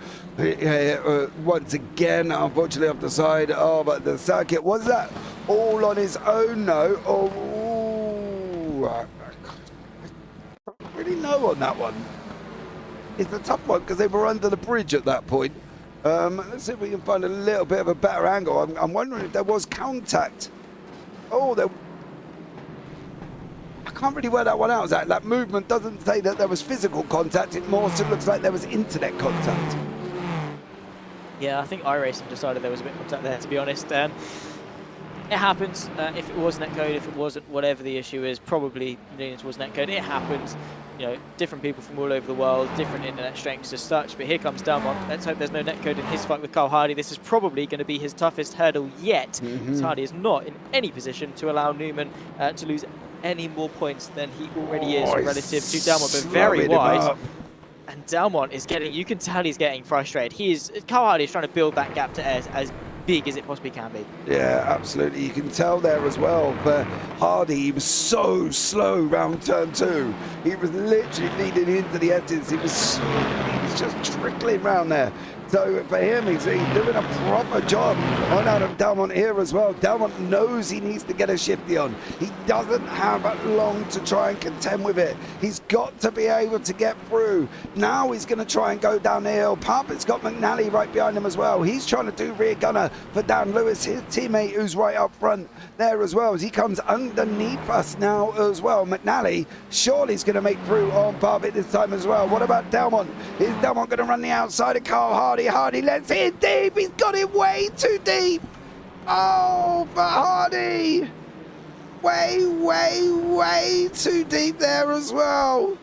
once again, unfortunately, off the side of the circuit. Was that all on his own? No. I don't really know on that one. It's a tough one because they were under the bridge at that point. Let's see if we can find a little bit of a better angle. I'm wondering if there was contact. Oh, there. I can't really work that one out, Zach. That movement doesn't say that there was physical contact. It more so looks like there was internet contact. Yeah, I think iRacing decided there was a bit of contact there, to be honest. It happens. If it was netcode, if it wasn't, whatever the issue is, probably leaning towards netcode. It happens. You know, different people from all over the world, different internet strengths as such. But here comes Delmont. Let's hope there's no netcode in his fight with Carl Hardy. This is probably going to be his toughest hurdle yet. Because Hardy is not in any position to allow Newman to lose any more points than he already is relative to Delmont, but very wide. And Delmont is getting, you can tell he's getting frustrated. Carl Hardy is trying to build that gap to as big as it possibly can be. Yeah, absolutely. You can tell there as well. But Hardy, he was so slow round turn 2. He was literally leading into the edges. He was just trickling round there. So for him, he's doing a proper job on Adam Delmont here as well. Delmont knows he needs to get a shifty on. He doesn't have long to try and contend with it. He's got to be able to get through. Now he's going to try and go down the hill. Parfitt's got McNally right behind him as well. He's trying to do rear gunner for Dan Lewis, his teammate, who's right up front there as well, as he comes underneath us now as well. McNally surely is going to make through on Parfitt this time as well. What about Delmont? Is Delmont going to run the outside of Carl Hardy? Hardy lets it in deep. He's got it way too deep. Oh, for Hardy. Way, way, way too deep there as well.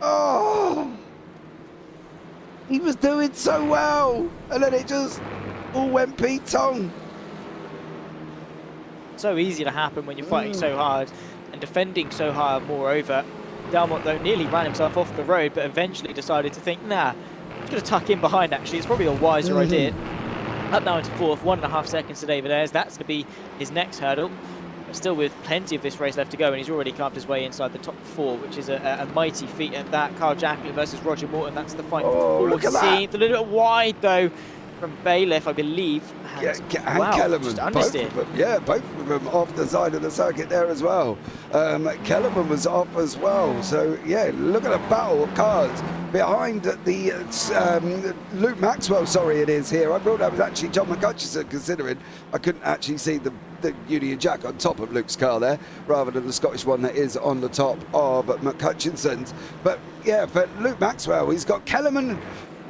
Oh. He was doing so well. And then it just all went Pete Tong. So easy to happen when you're fighting so hard and defending so hard, moreover. Delmont, though, nearly ran himself off the road, but eventually decided to think, nah, I'm going to tuck in behind, actually. It's probably a wiser idea. Up now into 4th, 1.5 seconds to David Ayres. That's going to be his next hurdle. But still with plenty of this race left to go, and he's already carved his way inside the top 4, which is a mighty feat at that. Carl Jacklin versus Roger Morton. That's the fight for 14th. A little bit wide, though, from Bailiff, I believe. And Kellerman, both of them. Yeah, both of them off the side of the circuit there as well. Kellerman was off as well. So, yeah, look at the battle of cars behind the Luke Maxwell, sorry it is here. I thought that was actually John McCutcheon, considering I couldn't actually see the Union Jack on top of Luke's car there, rather than the Scottish one that is on the top of McCutcheon's. But, yeah, for Luke Maxwell, he's got Kellerman,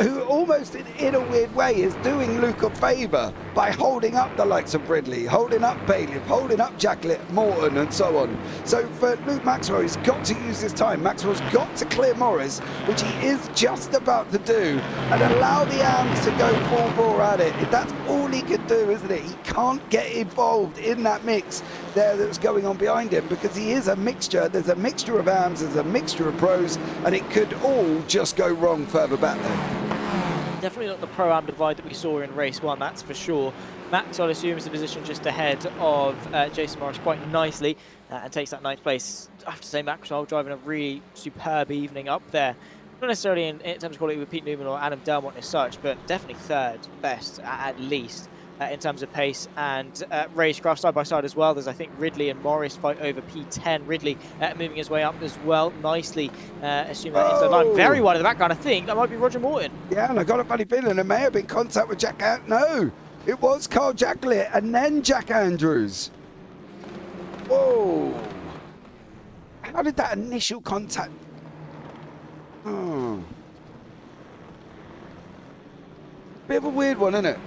who almost in a weird way is doing Luke a favour by holding up the likes of Ridley, holding up Bailiff, holding up Jacklin, Morton and so on. So for Luke Maxwell, he's got to use his time. Maxwell's got to clear Morris, which he is just about to do, and allow the AMs to go full bore at it. That's all he can do, isn't it? He can't get involved in that mix there that's going on behind him, because he is a mixture. There's a mixture of AMs, there's a mixture of pros, and it could all just go wrong further back there. Definitely not the pro-am divide that we saw in race 1, that's for sure. Maxwell assumes the position just ahead of Jason Morris quite nicely and takes that 9th place. I have to say, Maxwell driving a really superb evening up there. Not necessarily in terms of quality with Pete Newman or Adam Delmont as such, but definitely 3rd best at least. in terms of pace and racecraft side by side as well. There's, I think, Ridley and Morris fight over P10. Ridley moving his way up as well, nicely assuming that inside line. Very wide in the background, I think. That might be Roger Morton. Yeah, and I got a funny feeling there may have been contact with Jack. No, it was Carl Jacklett and then Jack Andrews. Whoa. How did that initial contact? Oh. Bit of a weird one, isn't it?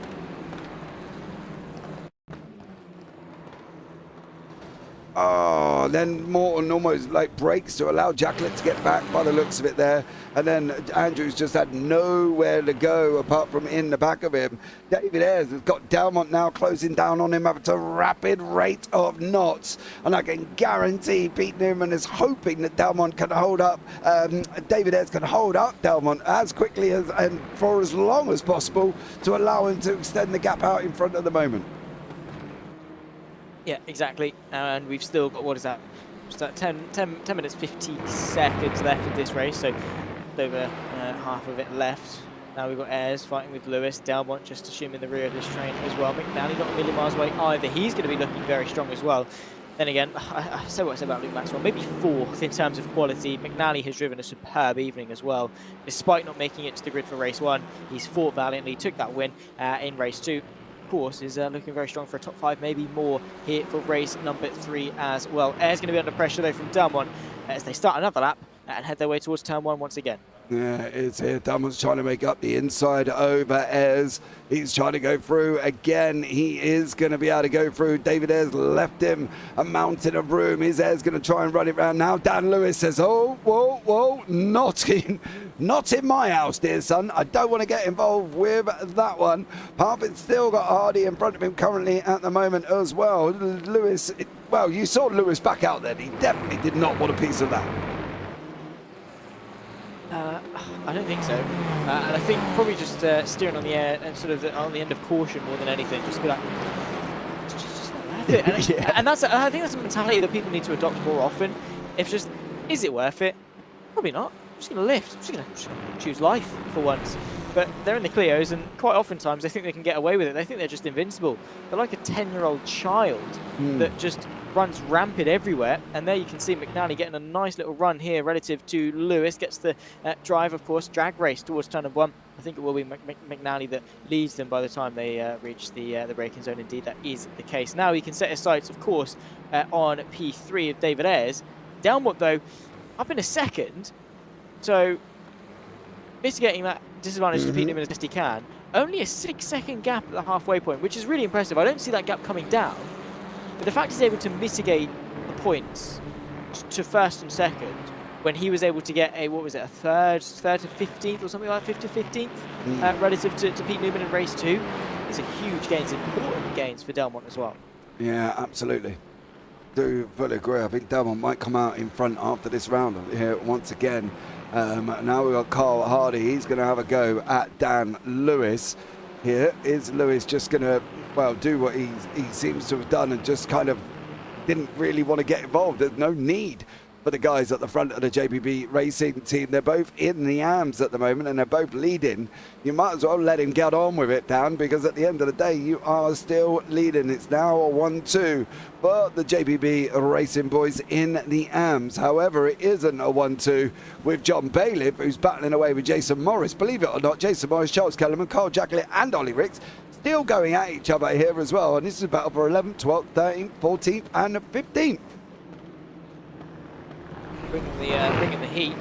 Oh, then Morton almost like breaks to allow Jacklett to get back by the looks of it there. And then Andrews just had nowhere to go apart from in the back of him. David Ayres has got Delmont now closing down on him at a rapid rate of knots. And I can guarantee Pete Newman is hoping that Delmont can hold up. David Ayres can hold up Delmont as quickly as and for as long as possible to allow him to extend the gap out in front at the moment. Yeah, exactly. And we've still got, what is that? Just 10 minutes, 50 seconds left of this race. So over half of it left. Now we've got Ayres fighting with Lewis. Delmont just assuming the rear of this train as well. McNally not a million miles away either. He's going to be looking very strong as well. Then again, I say what I said about Luke Maxwell, maybe fourth in terms of quality. McNally has driven a superb evening as well. Despite not making it to the grid for race 1, he's fought valiantly, took that win in race 2. Course is looking very strong for a top 5, maybe more here for race number 3 as well. Ayres going to be under pressure though from Delmont as they start another lap and head their way towards turn 1 once again. Yeah, it's here. Delmont's trying to make up the inside over Ayres. He's trying to go through again. He is going to be able to go through. David Ayres left him a mountain of room. Is Ayres going to try and run it round now? Dan Lewis says, oh, whoa, whoa, not in my house, dear son. I don't want to get involved with that one. Parfitt's still got Hardy in front of him currently at the moment as well. Lewis, well, you saw Lewis back out there. He definitely did not want a piece of that. I don't think so, and I think probably just steering on the air and sort of on the end of caution more than anything, just be like, it's just not worth it. And, Yeah. And that's, I think that's a mentality that people need to adopt more often. If just, is it worth it? Probably not. I'm just going to lift. I'm just going to choose life for once. But they're in the Clios, and quite oftentimes they think they can get away with it. They think they're just invincible. They're like a 10-year-old child that just runs rampant everywhere. And there you can see McNally getting a nice little run here relative to Lewis. Gets the drive, of course, drag race towards turn 1. I think it will be McNally that leads them by the time they reach the braking zone. Indeed, that is the case. Now he can set his sights, of course, on P3 of David Ayres. Delmont, though, up in a second. So mitigating that disadvantage to Pete Newman as best he can. Only a 6-second gap at the halfway point, which is really impressive. I don't see that gap coming down. But the fact he's able to mitigate the points to first and second when he was able to get a, what was it, a third to 15th or something like that, 5th to 15th relative to Pete Newman in race 2 is a huge gains, important gains for Delmont as well. Yeah, absolutely. Do fully agree. I think Delmont might come out in front after this round here once again. Now we've got Carl Hardy. He's going to have a go at Dan Lewis. Here is Lewis just going to, well, do what he seems to have done and just kind of didn't really want to get involved. There's no need for the guys at the front of the JPB racing team. They're both in the AMs at the moment and they're both leading. You might as well let him get on with it, Dan, because at the end of the day, you are still leading. It's now a 1-2 for the JPB racing boys in the AMs. However, it isn't a 1-2 with John Bailiff, who's battling away with Jason Morris. Believe it or not, Jason Morris, Charles Kellerman, Carl Jacklett and Ollie Ricks still going at each other here as well. And this is a battle for 11th, 12th, 13th, 14th and 15th. Bringing the heat.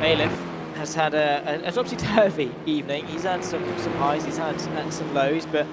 Bailiff has had a topsy-turvy evening. He's had some highs, he's had some lows, but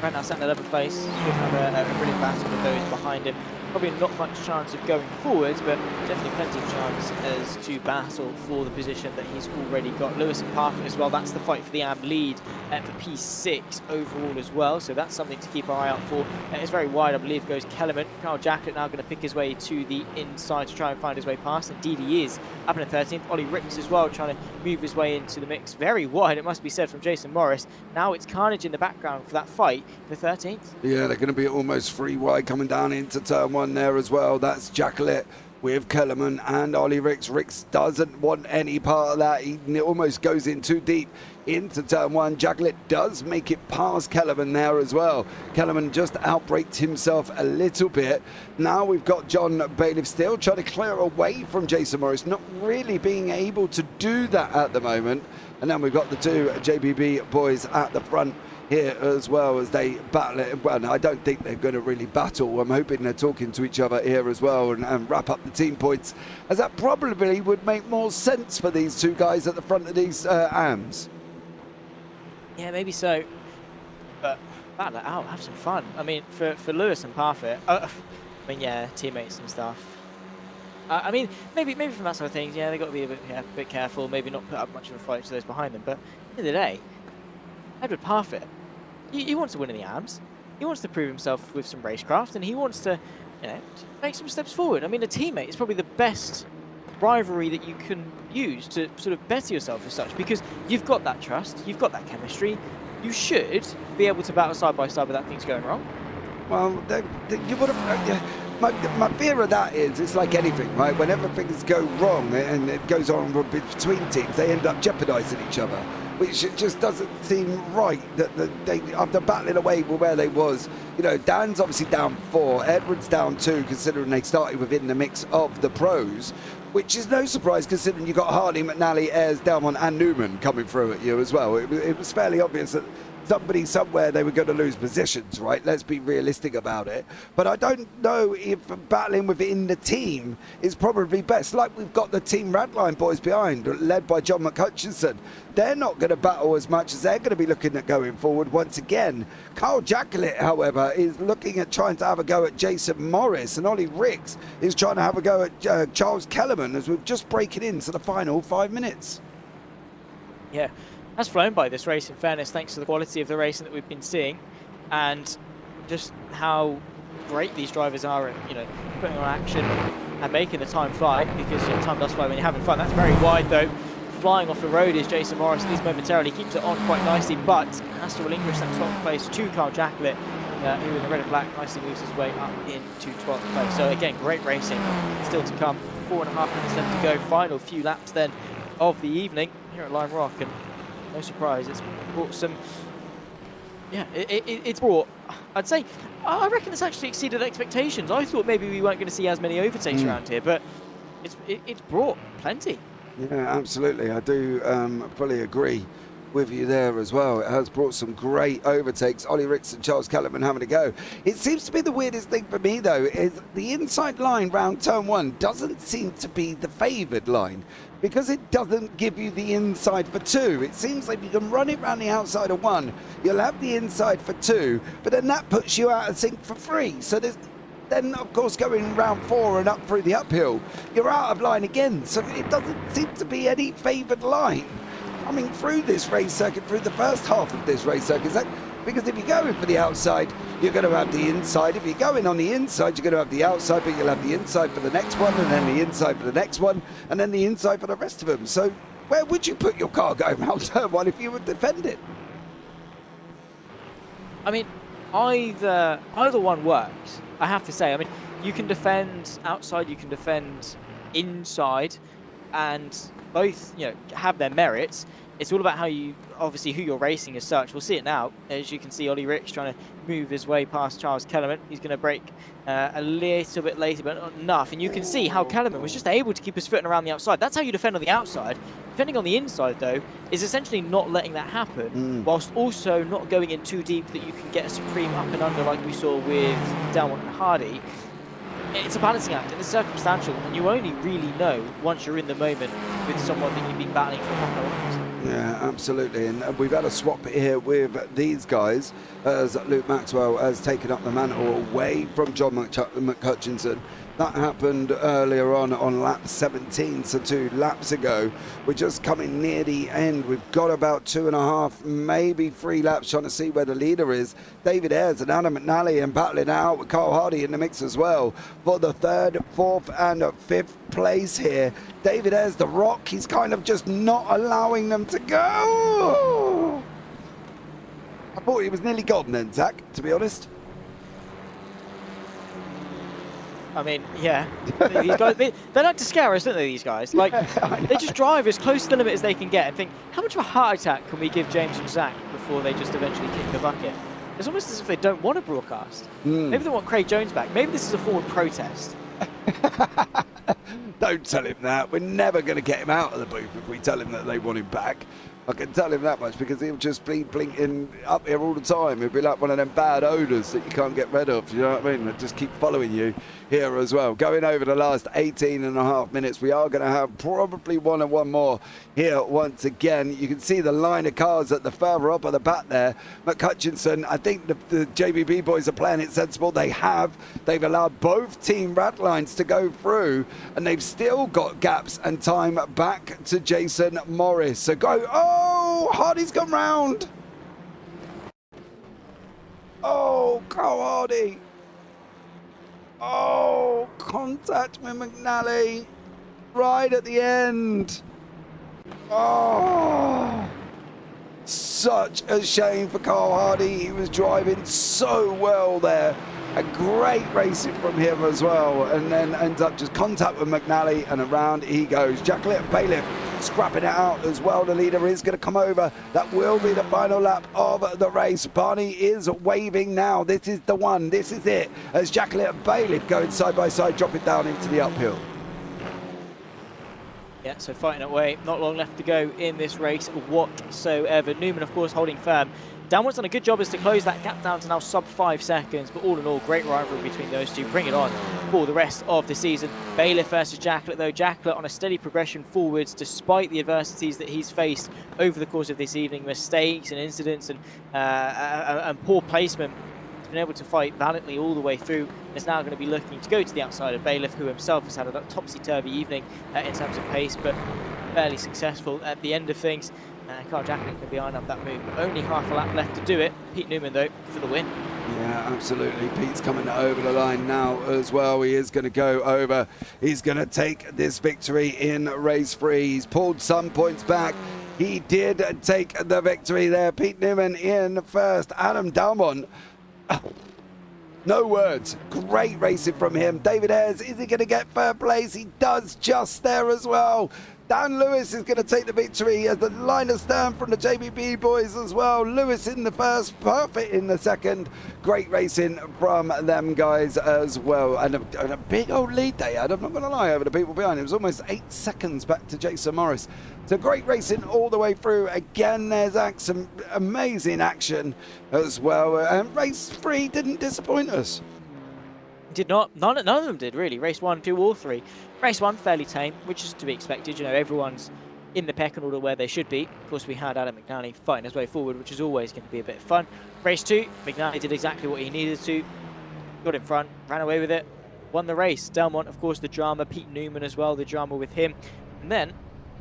right now sat in 11th place. Should have a brilliant battle with those behind him. Probably not much chance of going forwards, but definitely plenty of chance as to battle for the position that he's already got. Lewis and Parfitt as well. That's the fight for the AM lead for P6 overall as well. So that's something to keep our eye out for. It's very wide, I believe, goes Kellerman. Carl Jacklett now going to pick his way to the inside to try and find his way past. Indeed he is. Up in the 13th. Ollie Ricks as well, trying to move his way into the mix. Very wide, it must be said, from Jason Morris. Now it's Carnage in the background for that fight for 13th. Yeah, they're going to be almost 3 wide coming down into turn 1 there as well. That's Jacklett with Kellerman and Ollie Ricks. Ricks doesn't want any part of that. He almost goes in too deep into turn one. Jacklett does make it past Kellerman there as well. Kellerman just outbraked himself a little bit. Now we've got John Bailiff still trying to clear away from Jason Morris, not really being able to do that at the moment. And then we've got the two JPB boys at the front here as well as they battle it. Well, I don't think they're going to really battle. I'm hoping they're talking to each other here as well and wrap up the team points, as that probably would make more sense for these two guys at the front of these AMs. Yeah, maybe so. But battle it out, have some fun. I mean, for Lewis and Parfitt, I mean, yeah, teammates and stuff. I mean, maybe from that side of things, yeah, they've got to be a bit careful, maybe not put up much of a fight to those behind them. But at the end of the day, Edward Parfitt, he wants to win in the AMs. He wants to prove himself with some racecraft, and he wants to, make some steps forward. I mean, a teammate is probably the best rivalry that you can use to sort of better yourself as such, because you've got that trust, you've got that chemistry. You should be able to battle side by side without things going wrong. Well, you would have. My fear of that is it's like anything, right? Whenever things go wrong and it goes on between teams, they end up jeopardising each other, which just doesn't seem right. That they, after battling away where they was, Dan's obviously down 4, Edward's down 2, considering they started within the mix of the pros, which is no surprise considering you got Hardy, McNally, Ayres, Delmont and Newman coming through at you as well. It was fairly obvious that somebody somewhere they were going to lose positions, right? Let's be realistic about it. But I don't know if battling within the team is probably best. Like we've got the Team Radline boys behind, led by John McHutchinson. They're not going to battle as much as they're going to be looking at going forward once again. Carl Jacklett, however, is looking at trying to have a go at Jason Morris, and Ollie Ricks is trying to have a go at Charles Kellerman as we're just breaking into the final 5 minutes. Yeah. Has flown by this race, in fairness, thanks to the quality of the racing that we've been seeing and just how great these drivers are at, putting on action and making the time fly, because time does fly when you're having fun. That's very wide though. Flying off the road is Jason Morris, at least momentarily, keeps it on quite nicely, but has to relinquish that 12th place to Carl Jacklett, who in the red and black nicely moves his way up into 12th place. So again, great racing still to come. 4.5 minutes left to go. Final few laps then of the evening here at Lime Rock, and no surprise, it's brought some. Yeah, it's brought. I'd say, I reckon it's actually exceeded expectations. I thought maybe we weren't going to see as many overtakes around here, but it's brought plenty. Yeah, absolutely. I do fully agree with you there as well. It has brought some great overtakes. Ollie Ricks and Charles Kellerman having a go. It seems to be the weirdest thing for me though, is the inside line round turn 1 doesn't seem to be the favoured line, because it doesn't give you the inside for 2. It seems like you can run it round the outside of 1, you'll have the inside for 2, but then that puts you out of sync for 3. So there's then of course going round 4 and up through the uphill, you're out of line again. So it doesn't seem to be any favoured line coming through this race circuit, through the first half of this race circuit. Because if you're going for the outside, you're going to have the inside. If you're going on the inside, you're going to have the outside, but you'll have the inside for the next one, and then the inside for the next one, and then the inside for the rest of them. So where would you put your car going round turn 1 if you would defend it? I mean, either one works, I have to say. I mean, you can defend outside, you can defend inside, and both, have their merits. It's all about how you, obviously, who you're racing as such. We'll see it now. As you can see, Ollie Ricks trying to move his way past Charles Kellerman. He's going to brake a little bit later, but not enough. And you can see how Kellerman was just able to keep his footing around the outside. That's how you defend on the outside. Defending on the inside, though, is essentially not letting that happen, whilst also not going in too deep that you can get a supreme up and under like we saw with Delmont and Hardy. It's a balancing act, and it's circumstantial, and you only really know once you're in the moment with someone that you've been battling for a couple of rounds. Yeah, absolutely. And we've had a swap here with these guys as Luke Maxwell has taken up the mantle away from John McHutchinson. That happened earlier on lap 17, so 2 laps ago. We're just coming near the end. We've got about 2.5, maybe 3 laps trying to see where the leader is. David Ayres and Adam McNally and battling out with Carl Hardy in the mix as well for the 3rd, 4th and 5th place here. David Ayres, the Rock, he's kind of just not allowing them to go. I thought he was nearly gone then, Zach, to be honest. I mean, yeah. These guys, they like to scare us, don't they, these guys? Like, they just drive as close to the limit as they can get and think, how much of a heart attack can we give James and Zach before they just eventually kick the bucket? It's almost as if they don't want to broadcast. Maybe they want Craig Jones back. Maybe this is a form of protest. Don't tell him that. We're never going to get him out of the booth if we tell him that they want him back. I can tell him that much because he'll just be blinking up here all the time. He'll be like one of them bad odours that you can't get rid of. You know what I mean? That just keep following you here as well. Going over the last 18 and a half minutes, we are going to have probably one and one more here once again. You can see the line of cars at the further up of the back there. McCutchinson, I think the JBB boys are playing it sensible. They've allowed both team rat lines to go through, and they've still got gaps and time back to Jason Morris. So go. Oh, Hardy's come round. Oh, Carl Hardy. Oh, contact with McNally right at the end. Oh, such a shame for Carl Hardy. He was driving so well there. A great racing from him as well, and then ends up just contact with McNally, and around he goes. Jacqueline Bailiff scrapping it out as well. The leader is going to come over. That will be the final lap of the race. Barney is waving now. This is the one. This is it. As Jacqueline Bailiff going side by side, dropping down into the uphill. Yeah, so fighting away. Not long left to go in this race whatsoever. Newman, of course, holding firm. Downwards done a good job as to close that gap down to now sub 5 seconds, but all in all, great rivalry between those two. Bring it on for the rest of the season. Bailiff versus Jacqueline, though. Jacqueline on a steady progression forwards despite the adversities that he's faced over the course of this evening, mistakes and incidents and poor placement. He's been able to fight valiantly all the way through. Is now going to be looking to go to the outside of Bailiff, who himself has had a topsy-turvy evening in terms of pace, but fairly successful at the end of things. Carl Jacqueline can behind up that move, but only half a lap left to do it. Pete Newman, though, for the win. Yeah, absolutely. Pete's coming over the line now as well. He is going to go over. He's going to take this victory in race 3. He's pulled some points back. He did take the victory there. Pete Newman in first. Adam Dalmont. No words. Great racing from him. David Ayres, is he going to get third place? He does just there as well. Dan Lewis is going to take the victory as the line of stand from the JPB boys as well. Lewis in the first, Parfitt in the second. Great racing from them guys as well. And a big old lead they had, I'm not going to lie, over the people behind him. It was almost 8 seconds back to Jason Morris. So great racing all the way through. Again, there's some amazing action as well. And race 3 didn't disappoint us. Did not. None of them did, really. Race 1, 2, or 3. Race 1, fairly tame, which is to be expected. You know, everyone's in the pecking order where they should be. Of course, we had Adam McNally fighting his way forward, which is always going to be a bit of fun. Race 2, McNally did exactly what he needed to. Got in front, ran away with it, won the race. Delmont, of course, the drama. Pete Newman as well, the drama with him. And then,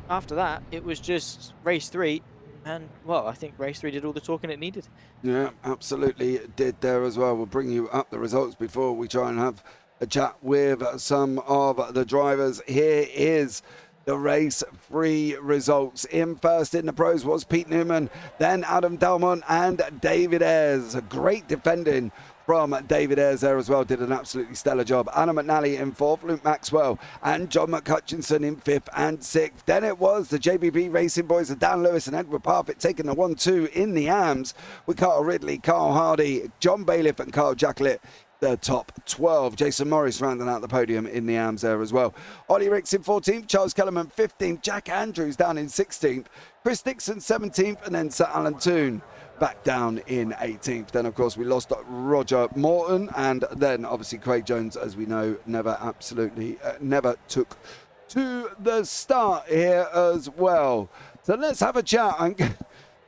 after that, it was just race 3. And, well, I think race 3 did all the talking it needed. Yeah, absolutely did there as well. We'll bring you up the results before we try and have a chat with some of the drivers. Here is the race 3 results. In first in the pros was Pete Newman, then Adam Dalmont and David Ayres. Great defending from David Ayres there as well. Did an absolutely stellar job. Anna McNally in 4th, Luke Maxwell and John McCutchinson in 5th and 6th. Then it was the JBB Racing boys of Dan Lewis and Edward Parfitt taking the 1-2 in the AMs with Carl Ridley, Carl Hardy, John Bailiff and Carl Jacqueline. The top 12. Jason Morris rounding out the podium in the AMs there as well. Ollie Ricks in 14th, Charles Kellerman 15th, Jack Andrews down in 16th, Chris Dixon 17th, and then Sir Alan Toon back down in 18th. Then, of course, we lost Roger Morton, and then, obviously, Craig Jones, as we know, never took to the start here as well. So let's have a chat.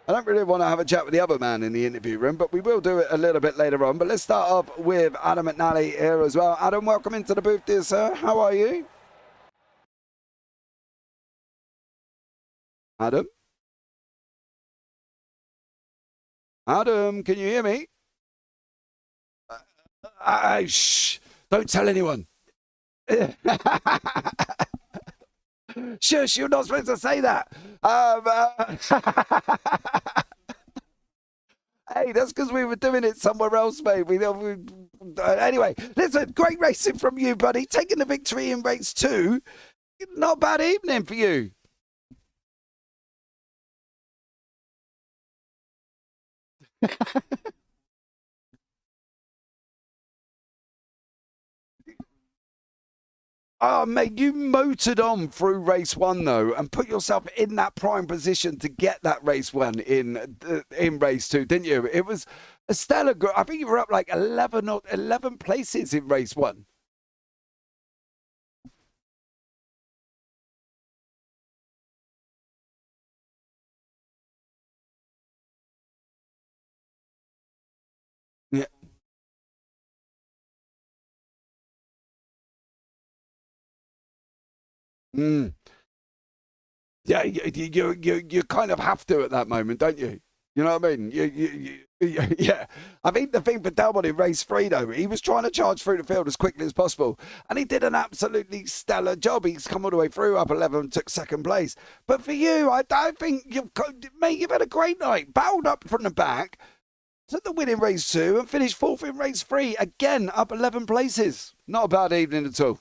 I don't really want to have a chat with the other man in the interview room, but we will do it a little bit later on. But let's start off with Adam McNally here as well. Adam, welcome into the booth, dear sir. How are you? Adam? Adam, can you hear me? Shh, don't tell anyone. Shush, you're not supposed to say that. Hey, that's because we were doing it somewhere else, mate. Anyway, listen, great racing from you, buddy. Taking the victory in race 2. Not a bad evening for you. Oh, mate, you motored on through race 1, though, and put yourself in that prime position to get that race 1 in race 2, didn't you? It was a stellar. I think you were up like 11 places in race 1. Yeah. Mm. Yeah, you kind of have to at that moment, don't you? You know what I mean? Yeah. I think the thing for Delmont in race 3, though, he was trying to charge through the field as quickly as possible, and he did an absolutely stellar job. He's come all the way through, up 11, took second place. But for you, I think you've had a great night. Battled up from the back, took the win in race 2, and finished 4th in race 3. Again, up 11 places. Not a bad evening at all.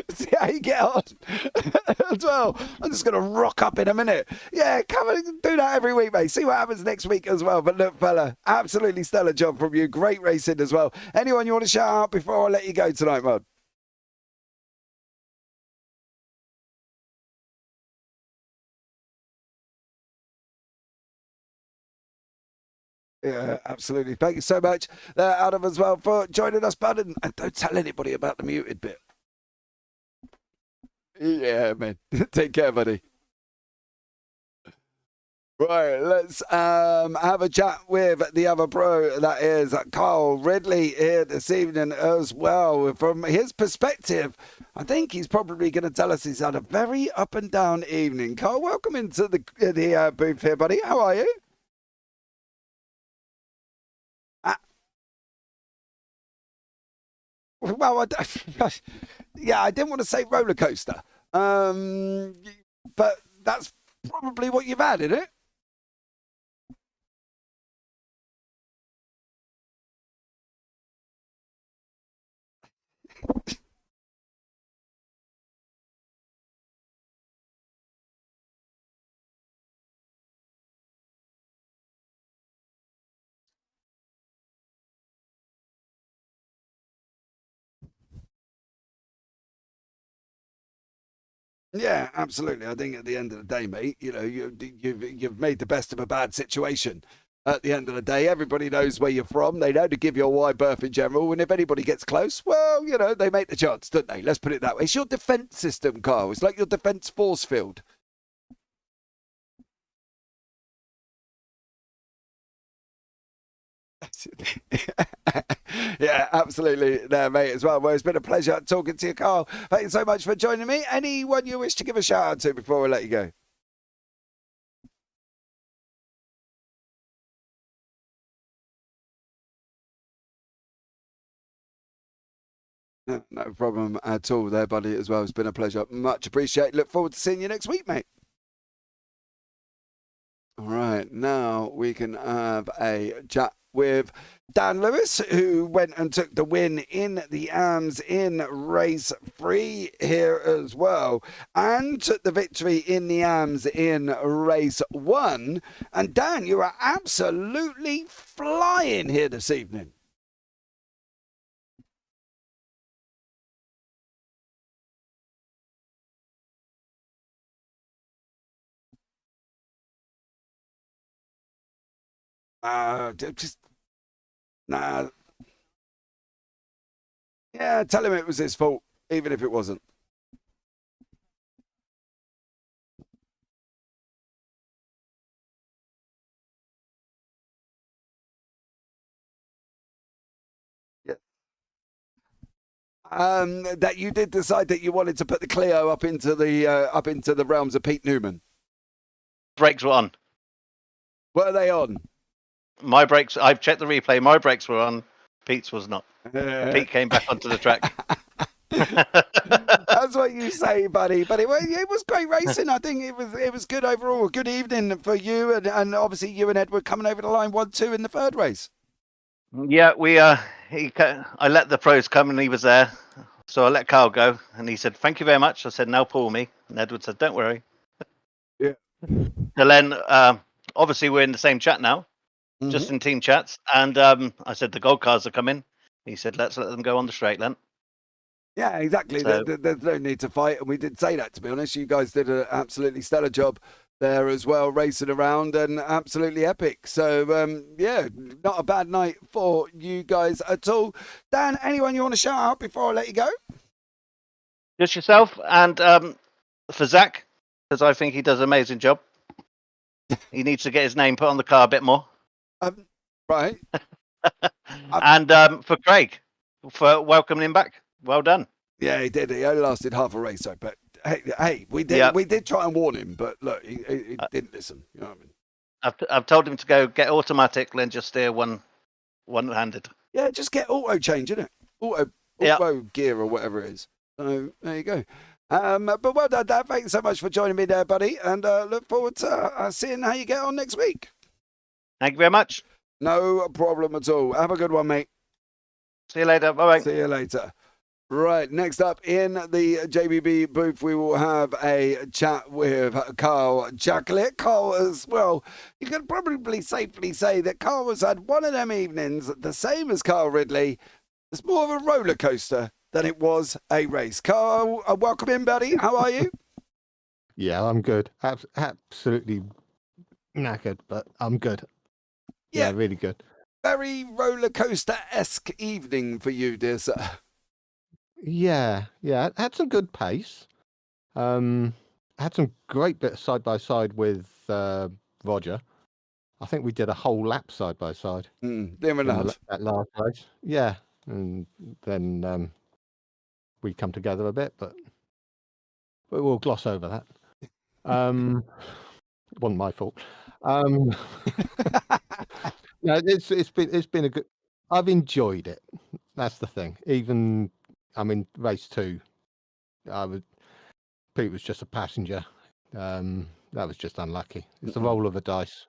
See how you get on as well. I'm just going to rock up in a minute. Yeah, come and do that every week, mate. See what happens next week as well. But look, fella, absolutely stellar job from you. Great racing as well. Anyone you want to shout out before I let you go tonight, Mod? Yeah, absolutely. Thank you so much, Adam, as well, for joining us, bud. And don't tell anybody about the muted bit. Yeah, man. Take care, buddy. Right, let's have a chat with the other pro. That is Carl Ridley here this evening as well. From his perspective, I think he's probably going to tell us he's had a very up and down evening. Carl, welcome into the booth here, buddy. How are you? Well, yeah, I didn't want to say roller coaster, but that's probably what you've had, isn't it? Yeah, absolutely. I think at the end of the day, mate, you know, you've made the best of a bad situation. At the end of the day, everybody knows where you're from. They know to give you a wide berth in general. And if anybody gets close, well, you know, they make the chance, don't they? Let's put it that way. It's your defence system, Carl. It's like your defence force field. Yeah, absolutely there, mate, as well. Well, it's been a pleasure talking to you, Carl. Thank you so much for joining me. Anyone you wish to give a shout out to before we let you go? No problem at all there, buddy, as well. It's been a pleasure. Much appreciated. Look forward to seeing you next week, mate. All right, now we can have a chat with Dan Lewis, who went and took the win in the AMS in race 3 here as well, and took the victory in the AMS in race 1. And Dan, you are absolutely flying here this evening. Just nah. Yeah, tell him it was his fault, even if it wasn't. Yeah. That you did decide that you wanted to put the Clio up into the realms of Pete Newman. Brakes were on. Were they on? My brakes. I've checked the replay. My brakes were on. Pete's was not. Pete came back onto the track. That's what you say, buddy. But it was great racing. I think it was good overall. Good evening for you, and obviously you and Edward coming over the line 1-2 in the third race. Yeah, I let the pros come and he was there. So I let Carl go and he said, "Thank you very much." I said, "Now pull me." And Edward said, "Don't worry." Yeah. And then obviously we're in the same chat now, just in team chats. And I said, "The gold cars are coming." He said, "Let's let them go on the straight then." Yeah, exactly. So, there's no need to fight. And we did say that, to be honest. You guys did an absolutely stellar job there as well, racing around, and absolutely epic. So, yeah, not a bad night for you guys at all. Dan, anyone you want to shout out before I let you go? just yourself and for Zach, because I think he does an amazing job. He needs to get his name put on the car a bit more. Right. And for Craig, for welcoming him back. Well done. Yeah, he did. He only lasted half a race, though. But hey, we did try and warn him, but look, he didn't listen. You know what I mean? I've told him to go get automatic, then just steer one-handed. Yeah, just get auto change, innit? Auto gear or whatever it is. So there you go. But well done, Dan. Thanks so much for joining me there, buddy. And look forward to seeing how you get on next week. Thank you very much. No problem at all. Have a good one, mate. See you later. Bye-bye. See you later. Right, next up in the JPB booth, we will have a chat with Carl Jacklett. Carl as well, you can probably safely say that Carl has had one of them evenings, the same as Carl Ridley. It's more of a roller coaster than it was a race. Carl, welcome in, buddy. How are you? Yeah, I'm good. Absolutely knackered, but I'm good. Yeah, really good. Very roller coaster-esque evening for you, dear sir. Yeah, had some good pace. Had some great bits side by side with Roger. I think we did a whole lap side by side. That last race. Yeah, and then we come together a bit, but we'll gloss over that. It wasn't my fault. No, it's been a good. I've enjoyed it. That's the thing. Even race 2, Pete was just a passenger. That was just unlucky. It's a roll of the dice,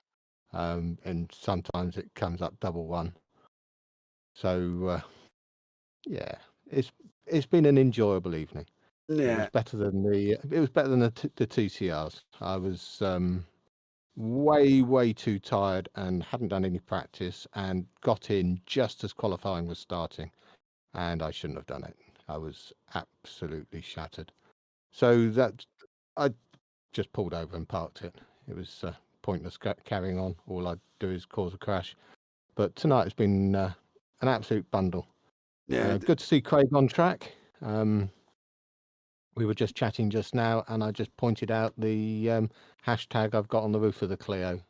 and sometimes it comes up double one. So yeah, it's been an enjoyable evening. Yeah, it was better than the TCRs. I was way too tired and hadn't done any practice, and got in just as qualifying was starting, and I shouldn't have done it. I was absolutely shattered. So that I just pulled over and parked it. It was pointless carrying on. All I'd do is cause a crash. But tonight has been an absolute bundle. Yeah, good to see Craig on track. We were just chatting just now, and I just pointed out the hashtag I've got on the roof of the Clio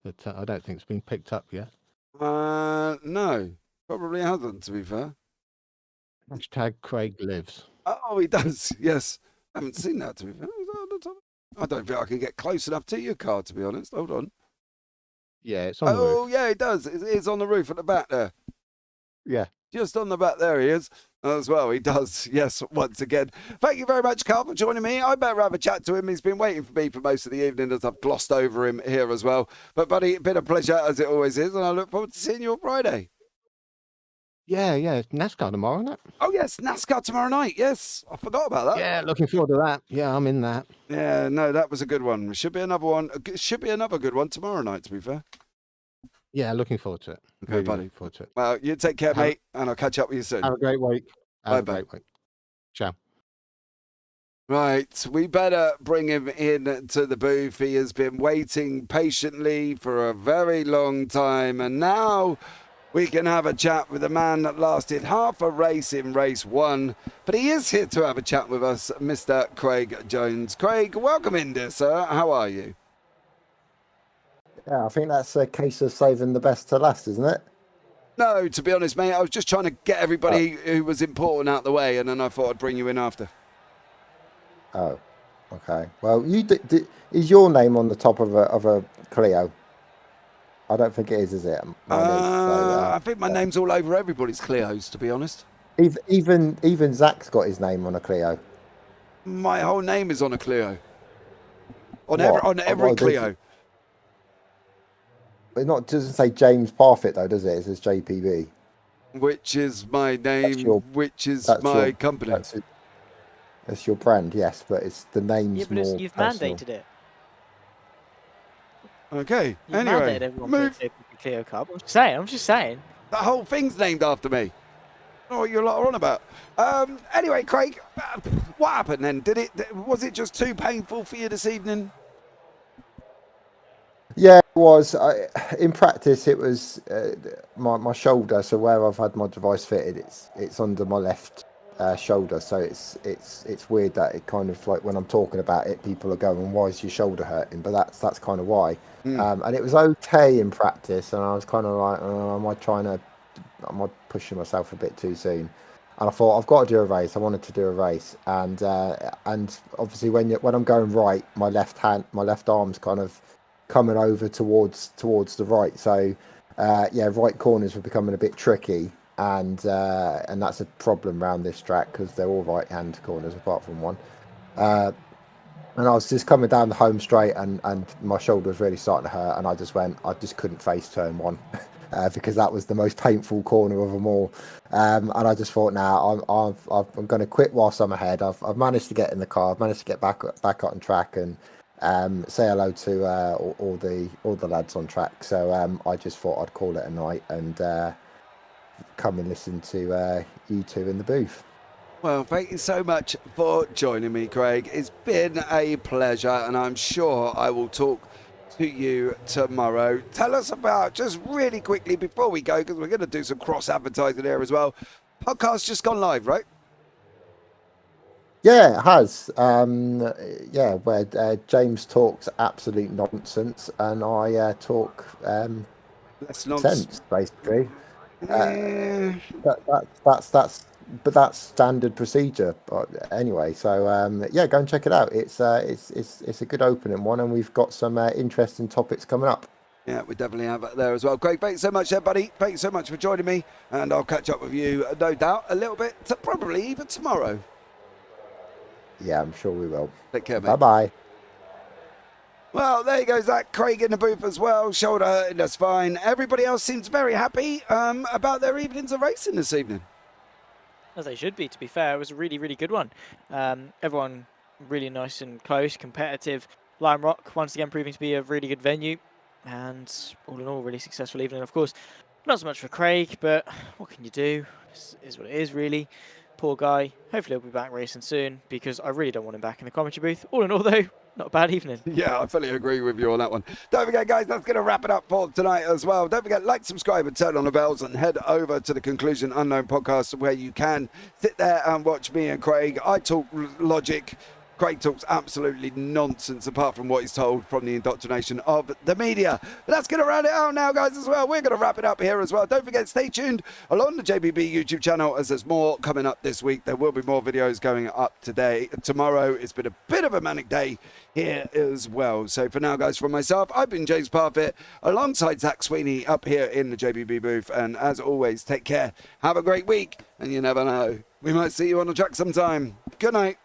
that I don't think it's been picked up yet. No, probably hasn't, to be fair. Hashtag Craig lives. Oh, he does. Yes, I haven't seen that, to be fair. I don't think I can get close enough to your car, to be honest. Hold on. Yeah, it's on the roof. Oh, yeah, it does. It is on the roof at the back there. Yeah. Just on the back there he is as well. He does, yes, once again. Thank you very much, Carl, for joining me. I better have a chat to him. He's been waiting for me for most of the evening as I've glossed over him here as well. But, buddy, it's been a pleasure, as it always is, and I look forward to seeing you on Friday. Yeah, it's NASCAR tomorrow, isn't it? Oh, yes, NASCAR tomorrow night. Yes, I forgot about that. Yeah, looking forward to that. Yeah, I'm in that. Yeah, no, that was a good one. Should be another one. Should be another good one tomorrow night, to be fair. Yeah, looking forward to it. Okay, really buddy. Looking forward to it. Well, you take care, mate, and I'll catch up with you soon. Have a great week. Have Bye-bye. a great week. Ciao. Right, we better bring him in to the booth. He has been waiting patiently for a very long time, and now we can have a chat with a man that lasted half a race in race 1. But he is here to have a chat with us, Mr. Craig Jones. Craig, welcome in, dear sir. How are you? Yeah, I think that's a case of saving the best to last, isn't it? No, to be honest, mate, I was just trying to get everybody who was important out the way, and then I thought I'd bring you in after. Oh, okay. Well, is your name on the top of a Clio? I don't think it is it? Mine is. So, I think my name's all over everybody's Clios, to be honest. even Zach's got his name on a Clio. My whole name is on a Clio. On What? every Oh, Clio. It doesn't say James Parfitt though, does it? It says JPB. Which is my name, which is my company. That's your brand, yes, but it's the name's Yeah, but more you've personal. mandated it. Okay, You've anyway, mandated everyone to the JPB Clio Cup. I'm just saying. The whole thing's named after me. I don't know what you're lot are on about. Anyway, Craig, what happened then? Was it just too painful for you this evening? Yeah, it was. In practice, it was my shoulder. So where I've had my device fitted, it's under my left shoulder. So it's weird that it kind of like when I'm talking about it, people are going, "Why is your shoulder hurting?" But that's kind of why. And it was okay in practice, and I was kind of like, am I pushing myself a bit too soon? And I thought I've got to do a race. I wanted to do a race, and obviously when I'm going right, my left arm's kind of coming over towards the right. So right corners were becoming a bit tricky, and that's a problem around this track because they're all right hand corners apart from one. And I was just coming down the home straight, and my shoulder was really starting to hurt, and I just couldn't face turn one because that was the most painful corner of them all. And I just thought, now I'm going to quit whilst I'm ahead. I've managed to get in the car. I've managed to get back on track and say hello to all the lads on track. So I just thought I'd call it a night and come and listen to you two in the booth. Well, thank you so much for joining me, Craig. It's been a pleasure, and I'm sure I will talk to you tomorrow. Tell us about, just really quickly before we go, because we're going to do some cross-advertising here as well. Podcast just gone live, right? Yeah, it has. Where James talks absolute nonsense and I talk Less nonsense, sense, basically. That's standard procedure. But anyway, so go and check it out. It's a good opening one, and we've got some interesting topics coming up. Yeah, we definitely have it there as well. Craig, thanks so much there, buddy. Thanks so much for joining me, and I'll catch up with you, no doubt, a little bit, probably even tomorrow. Yeah, I'm sure we will. Take care, mate. Bye-bye. Well, there you go, Zach. Craig in the booth as well. Shoulder hurting, that's fine. Everybody else seems very happy about their evenings of racing this evening. As they should be, to be fair. It was a really, really good one. Everyone really nice and close, competitive. Lime Rock, once again, proving to be a really good venue. And all in all, really successful evening. Of course, not so much for Craig, but what can you do? This is what it is, really. Poor guy. Hopefully he'll be back racing soon, because I really don't want him back in the commentary booth. All in all, though, not a bad evening. Yeah, I fully agree with you on that one. Don't forget, guys, that's going to wrap it up for tonight as well. Don't forget, like, subscribe, and turn on the bells, and head over to the Conclusion Unknown podcast, where you can sit there and watch me and Craig. I talk logic. Craig talks absolutely nonsense, apart from what he's told from the indoctrination of the media. But that's going to round it out now, guys, as well. We're going to wrap it up here as well. Don't forget, stay tuned along the JPB YouTube channel, as there's more coming up this week. There will be more videos going up today. Tomorrow, it's been a bit of a manic day here as well. So for now, guys, from myself, I've been James Parfitt, alongside Zach Sweeney up here in the JPB booth. And as always, take care. Have a great week. And you never know, we might see you on the track sometime. Good night.